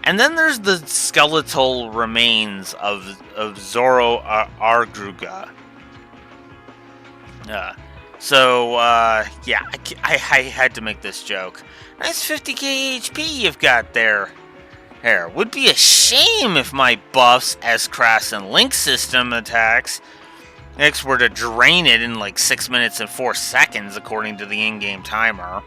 And then there's the skeletal remains of Zoro Arguga. Yeah, I had to make this joke. Nice 50k HP you've got there. Would be a shame if my buffs, S-Crass, and Link system attacks X were to drain it in like 6 minutes and 4 seconds, according to the in-game timer.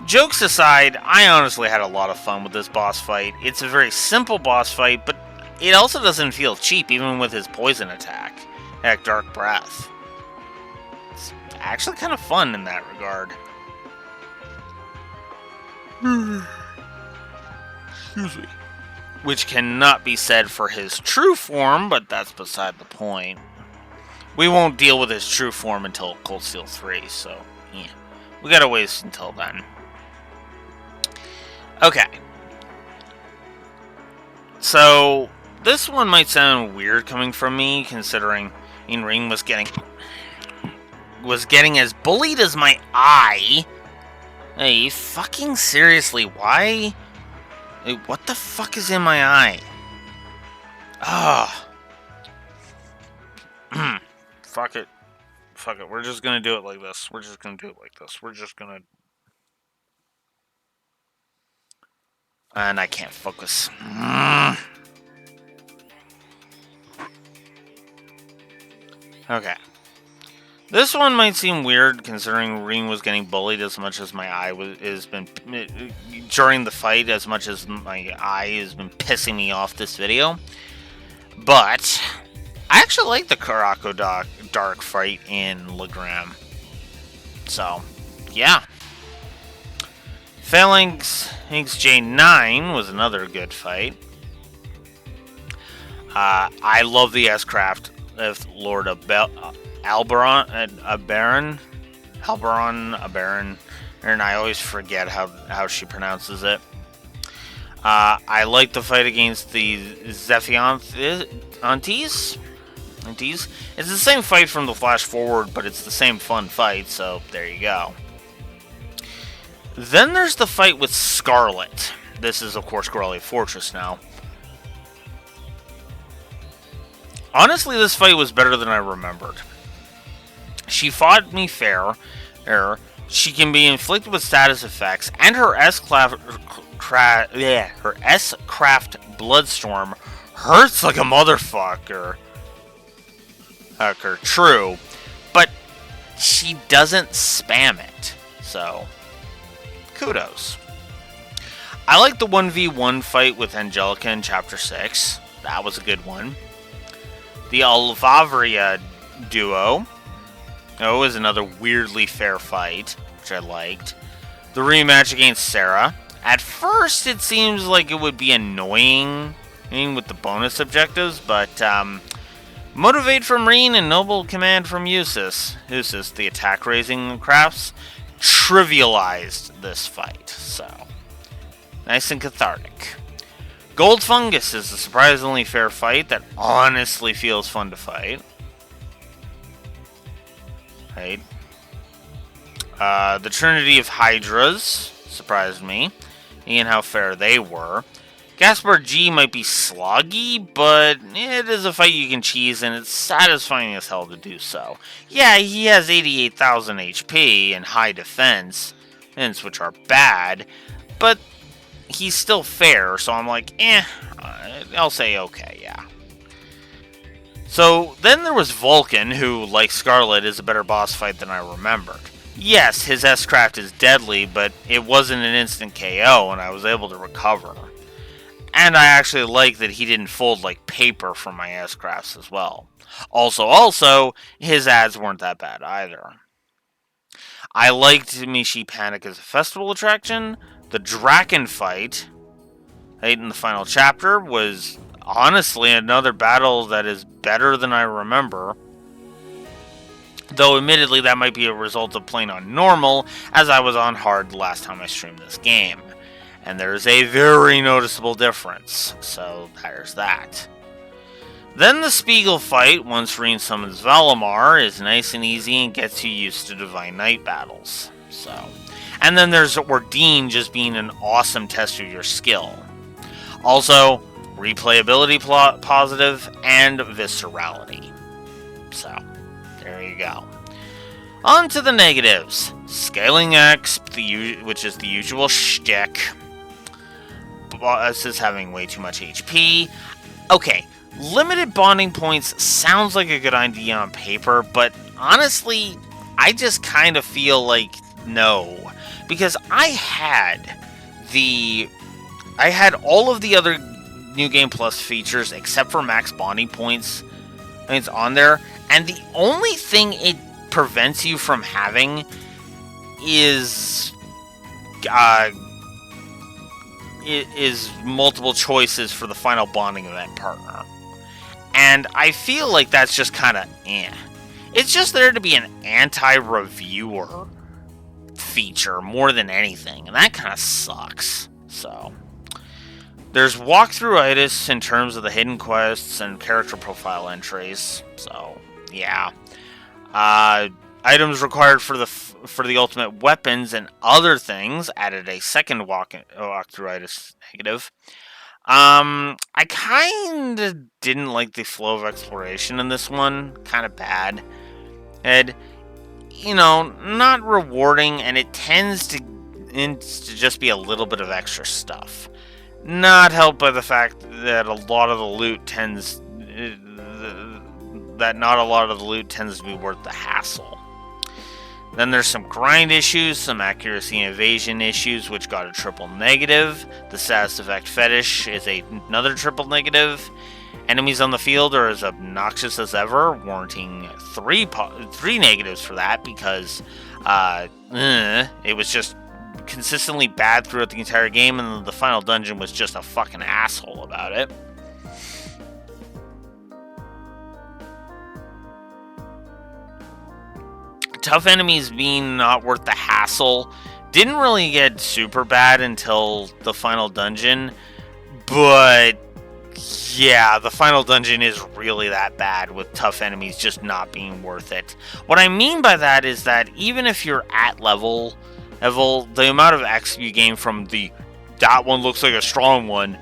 Jokes aside, I honestly had a lot of fun with this boss fight. It's a very simple boss fight, but it also doesn't feel cheap, even with his poison attack. Heck, Dark Breath. It's actually kind of fun in that regard. Excuse me. Which cannot be said for his true form, but that's beside the point. We won't deal with his true form until Cold Steel 3, so yeah. We gotta wait until then. Okay. So, this one might sound weird coming from me, considering Ring was getting as bullied as my eye. Hey, fucking seriously, why? Hey, what the fuck is in my eye? Ah. Fuck it. Fuck it. We're just gonna do it like this. We're just gonna... And I can't focus. Okay. This one might seem weird, considering Ring was getting bullied as much as my eye has been during the fight, as much as my eye has been pissing me off this video. But I actually like the Kurako Dark fight in Legram. So, yeah. Phalanx J9 was another good fight. I love the S-Craft of Lord Alberon, and I always forget how she pronounces it. I like the fight against the Zephyontes. It's the same fight from the Flash Forward, but it's the same fun fight, so there you go. Then there's the fight with Scarlet. This is, of course, Corellia Fortress now. Honestly, this fight was better than I remembered. She fought me fair. She can be inflicted with status effects, and her S-Craft Bloodstorm hurts like a motherfucker. True, but she doesn't spam it, so kudos. I like the 1v1 fight with Angelica in Chapter 6. That was a good one. The Alvavria duo. It was another weirdly fair fight, which I liked. The rematch against Sarah. At first, it seems like it would be annoying with the bonus objectives, but Motivate from Reen and Noble Command from Usus, the attack raising crafts, trivialized this fight, so nice and cathartic. Gold Fungus is a surprisingly fair fight that honestly feels fun to fight. Right. The Trinity of Hydras surprised me, and how fair they were. Gaspar G might be sloggy, but it is a fight you can cheese, and it's satisfying as hell to do so. Yeah, he has 88,000 HP and high defense, which are bad, but he's still fair, so I'm like, I'll say okay, yeah. So, then there was Vulcan, who, like Scarlet, is a better boss fight than I remembered. Yes, his S-Craft is deadly, but it wasn't an instant KO, and I was able to recover. And I actually like that he didn't fold like paper from my S-Crafts as well. Also, his ads weren't that bad either. I liked Mishi Panic as a festival attraction. The Draken fight, in the final chapter, was honestly another battle that is better than I remember. Though, admittedly, that might be a result of playing on normal, as I was on hard the last time I streamed this game. And there's a very noticeable difference, so there's that. Then the Spiegel fight, once Rean summons Valimar, is nice and easy and gets you used to Divine Knight battles. And then there's Ordine just being an awesome test of your skill. Also, replayability positive and viscerality. So, there you go. On to the negatives. Scaling X, which is the usual shtick. Boss is having way too much HP. Okay, limited bonding points sounds like a good idea on paper, but honestly, I just kind of feel like no. Because I had all of the other New Game Plus features except for max bonding points. And it's on there, and the only thing it prevents you from having is multiple choices for the final bonding event partner. And I feel like that's just kind of eh. It's just there to be an anti-reviewer feature more than anything, and that kind of sucks. So, there's walkthrough-itis in terms of the hidden quests and character profile entries. So, yeah. Items required for the ultimate weapons and other things added a second walkthrough-itis negative. I kind of didn't like the flow of exploration in this one. Kind of bad. And, not rewarding, and it tends to just be a little bit of extra stuff. Not helped by the fact that not a lot of the loot tends to be worth the hassle. Then there's some grind issues, some accuracy and evasion issues, which got a triple negative. The status effect fetish is another triple negative. Enemies on the field are as obnoxious as ever, warranting three negatives for that, because it was just consistently bad throughout the entire game, and the final dungeon was just a fucking asshole about it. Tough enemies being not worth the hassle didn't really get super bad until the final dungeon, but yeah, the final dungeon is really that bad with tough enemies just not being worth it. What I mean by that is that even if you're at level, the amount of XP you gain from that one looks like a strong one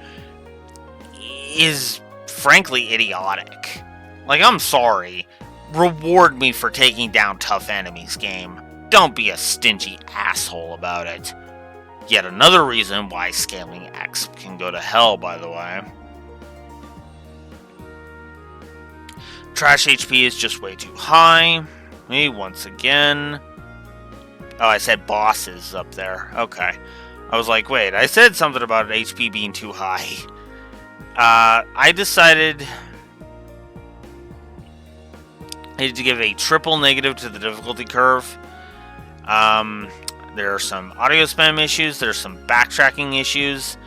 is frankly idiotic. Like, I'm sorry. Reward me for taking down tough enemies, game. Don't be a stingy asshole about it. Yet another reason why scaling X can go to hell, by the way. Trash HP is just way too high. Me, once again. Oh, I said bosses up there. Okay. I was like, wait, I said something about HP being too high. I decided I need to give a triple negative to the difficulty curve. There are some audio spam issues. There's some backtracking issues.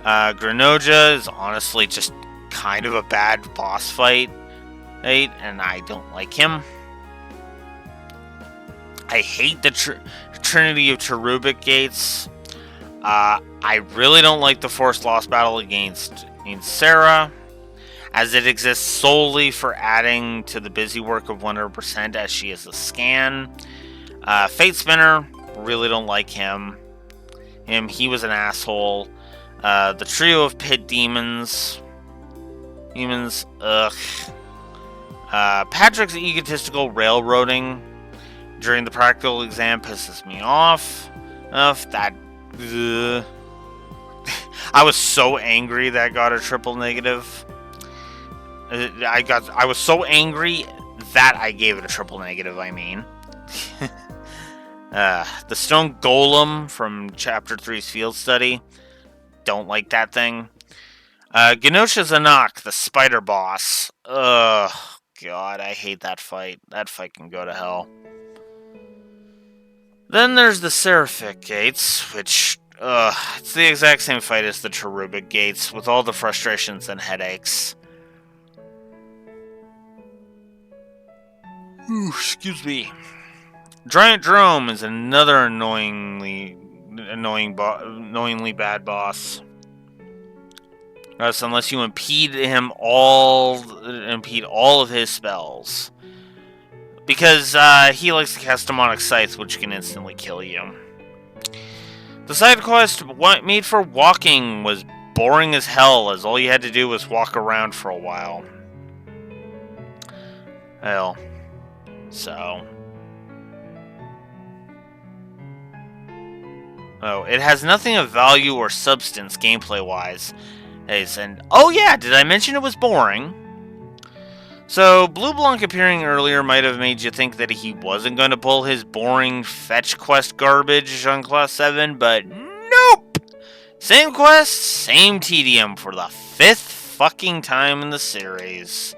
Greninja is honestly just kind of a bad boss fight. Right? And I don't like him. I hate the Trinity of Cherubic Gates. I really don't like the Forced Loss battle against Sarah, as it exists solely for adding to the busy work of 100% as she is a scan. Fate Spinner, really don't like him. He was an asshole. The trio of pit demons, ugh. Patrick's egotistical railroading during the practical exam pisses me off. I was so angry that I got a triple negative. I was so angry that I gave it a triple negative, I mean. The Stone Golem from Chapter 3's Field Study. Don't like that thing. Genosha Zanak, the spider boss. Ugh, God, I hate that fight. That fight can go to hell. Then there's the Seraphic Gates, which, it's the exact same fight as the Cherubic Gates, with all the frustrations and headaches. Ooh, excuse me. Giant Drome is another annoyingly bad boss. Unless you impede all of his spells. Because he likes to cast Demonic Scythe, which can instantly kill you. The side quest made for walking was boring as hell, as all you had to do was walk around for a while. Hell. So. Oh, it has nothing of value or substance gameplay-wise. And oh yeah, did I mention it was boring? So, Blue Blanc appearing earlier might have made you think that he wasn't going to pull his boring fetch quest garbage on Class 7, but nope! Same quest, same tedium for the 5th fucking time in the series.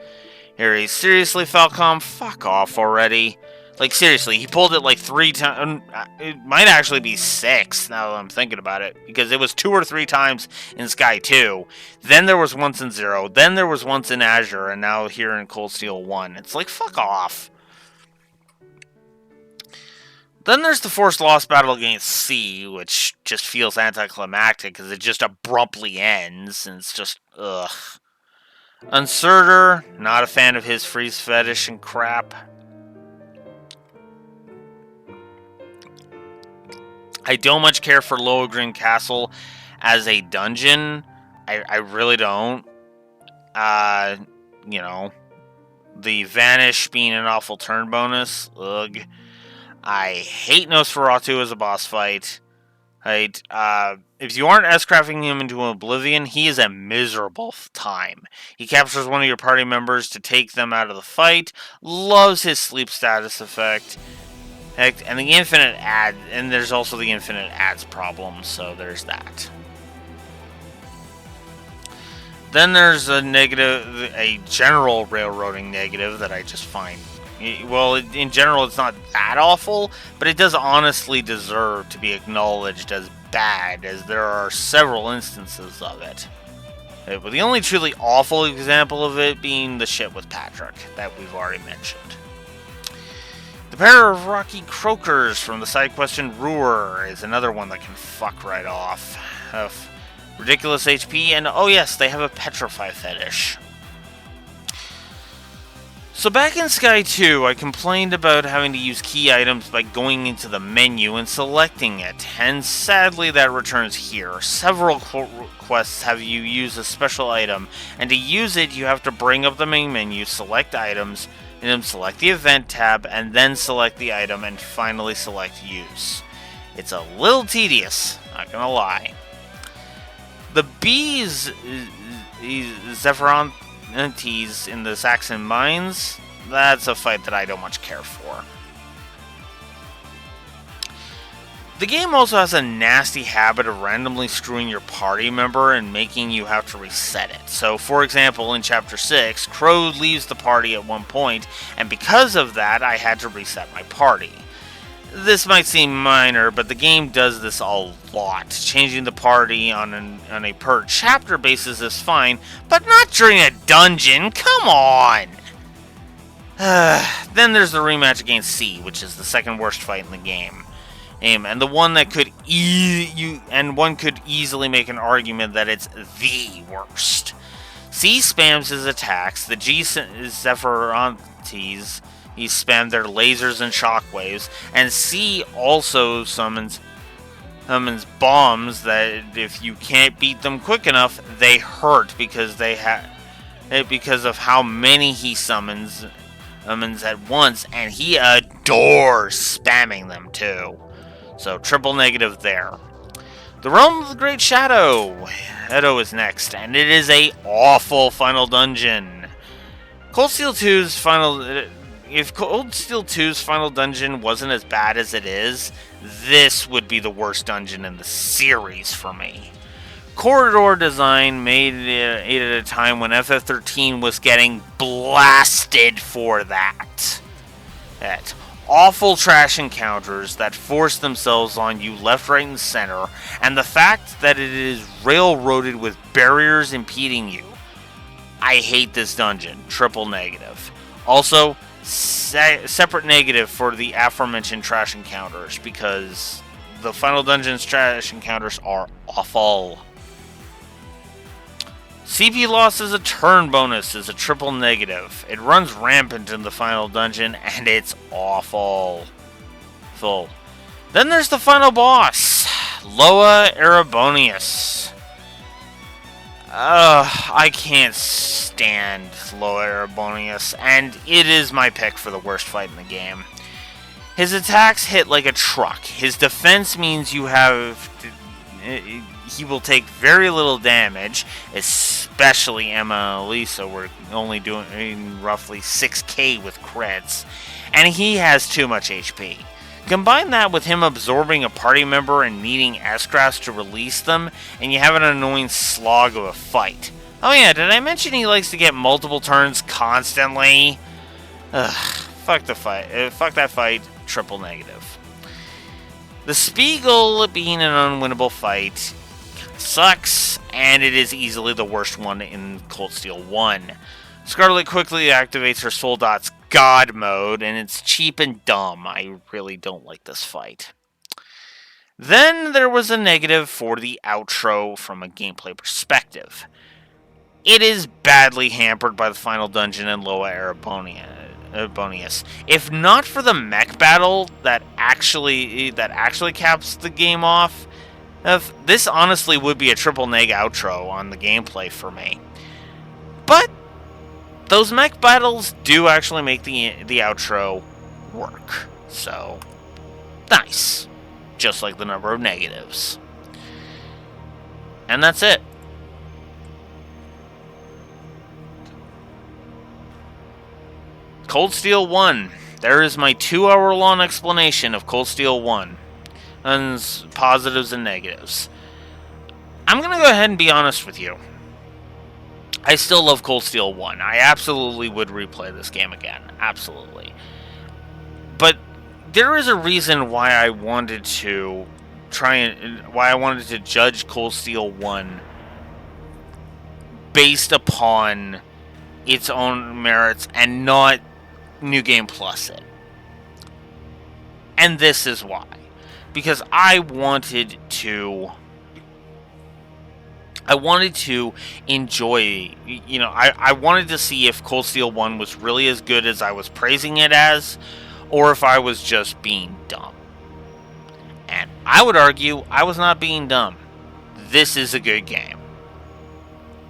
Harry, seriously, Falcom, fuck off already. Like, seriously, he pulled it like 3 times. It might actually be 6 now that I'm thinking about it. Because it was 2 or 3 times in Sky 2. Then there was once in 0. Then there was once in Azure. And now here in Cold Steel 1. It's like, fuck off. Then there's the forced loss battle against C, which just feels anticlimactic because it just abruptly ends. And it's just, ugh. Uncerter, not a fan of his freeze fetish and crap. I don't much care for Lohengrin Castle as a dungeon. I really don't. You know, the Vanish being an awful turn bonus. Ugh. I hate Nosferatu as a boss fight. Right? If you aren't S-crafting him into oblivion, he is a miserable time. He captures one of your party members to take them out of the fight. Loves his sleep status effect. And the infinite ad, and there's also the infinite ads problem, so there's that. Then there's a general railroading negative that I just find, well, in general it's not that awful, but it does honestly deserve to be acknowledged as bad, as there are several instances of it. But the only truly awful example of it being the shit with Patrick that we've already mentioned. The pair of rocky croakers from the side quest in Ruhr is another one that can fuck right off. Ridiculous HP, and oh yes, they have a petrify fetish. So back in Sky 2, I complained about having to use key items by going into the menu and selecting it, and sadly that returns here. Several quests have you use a special item, and to use it you have to bring up the main menu, select items, and then select the event tab, and then select the item, and finally select use. It's a little tedious, not gonna lie. The bees, Zephyrontes in the Saxon Mines, that's a fight that I don't much care for. The game also has a nasty habit of randomly screwing your party member and making you have to reset it. So, for example, in Chapter 6, Crow leaves the party at one point, and because of that, I had to reset my party. This might seem minor, but the game does this a lot. Changing the party on a per chapter basis is fine, but not during a dungeon, come on! Then there's the rematch against C, which is the second worst fight in the game. And the one that could one could easily make an argument that it's the worst. C spams his attacks, the G Zephyrontes, he spammed their lasers and shockwaves, and C also summons bombs that if you can't beat them quick enough, they hurt because because of how many he summons at once, and he adores spamming them too. So, triple negative there. The Realm of the Great Shadow. Edo is next, and it is a awful final dungeon. Cold Steel 2's final... If Cold Steel 2's final dungeon wasn't as bad as it is, this would be the worst dungeon in the series for me. Corridor design made it at a time when FF13 was getting blasted for that. Awful trash encounters that force themselves on you left, right, and center, and the fact that it is railroaded with barriers impeding you. I hate this dungeon. Triple negative. Also, separate negative for the aforementioned trash encounters, because the Final Dungeon's trash encounters are awful. CP loss as a turn bonus is a triple negative. It runs rampant in the Final Dungeon, and it's awful. Then there's the final boss, Loa Erebonius. I can't stand Loa Erebonius, and it is my pick for the worst fight in the game. His attacks hit like a truck. His defense means he will take very little damage, especially Emma and Elisa. We're only doing roughly 6k with crits, and he has too much HP. Combine that with him absorbing a party member and needing S-Grass to release them, and you have an annoying slog of a fight. Oh yeah, did I mention he likes to get multiple turns constantly? Ugh, fuck the fight. Fuck that fight. Triple negative. The Spiegel being an unwinnable fight sucks, and it is easily the worst one in Cold Steel 1. Scarlet quickly activates her Soul Dot's God mode, and it's cheap and dumb. I really don't like this fight. Then there was a negative for the outro from a gameplay perspective. It is badly hampered by the Final Dungeon and Loa Erebonius. If not for the mech battle that actually caps the game off, this honestly would be a triple neg outro on the gameplay for me. But those mech battles do actually make the outro work. So, nice. Just like the number of negatives. And that's it. Cold Steel 1. There is my 2-hour-long explanation of Cold Steel 1. And positives and negatives. I'm going to go ahead and be honest with you. I still love Cold Steel 1. I absolutely would replay this game again. Absolutely. But there is a reason why I wanted to judge Cold Steel 1 based upon its own merits and not New Game Plus it. And this is why. Because I wanted to enjoy, I wanted to see if Cold Steel 1 was really as good as I was praising it as, or if I was just being dumb. And I would argue I was not being dumb. This is a good game.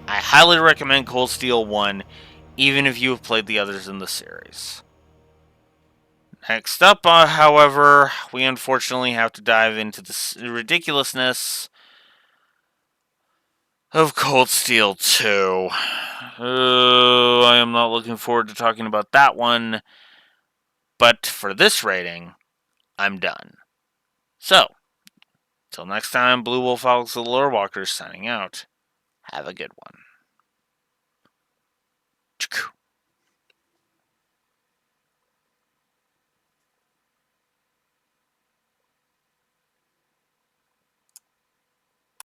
I highly recommend Cold Steel 1, even if you have played the others in the series. Next up, however, we unfortunately have to dive into the ridiculousness of Cold Steel 2. I am not looking forward to talking about that one, but for this rating, I'm done. So, till next time, Blue Wolf Alex the Lore Walker signing out. Have a good one.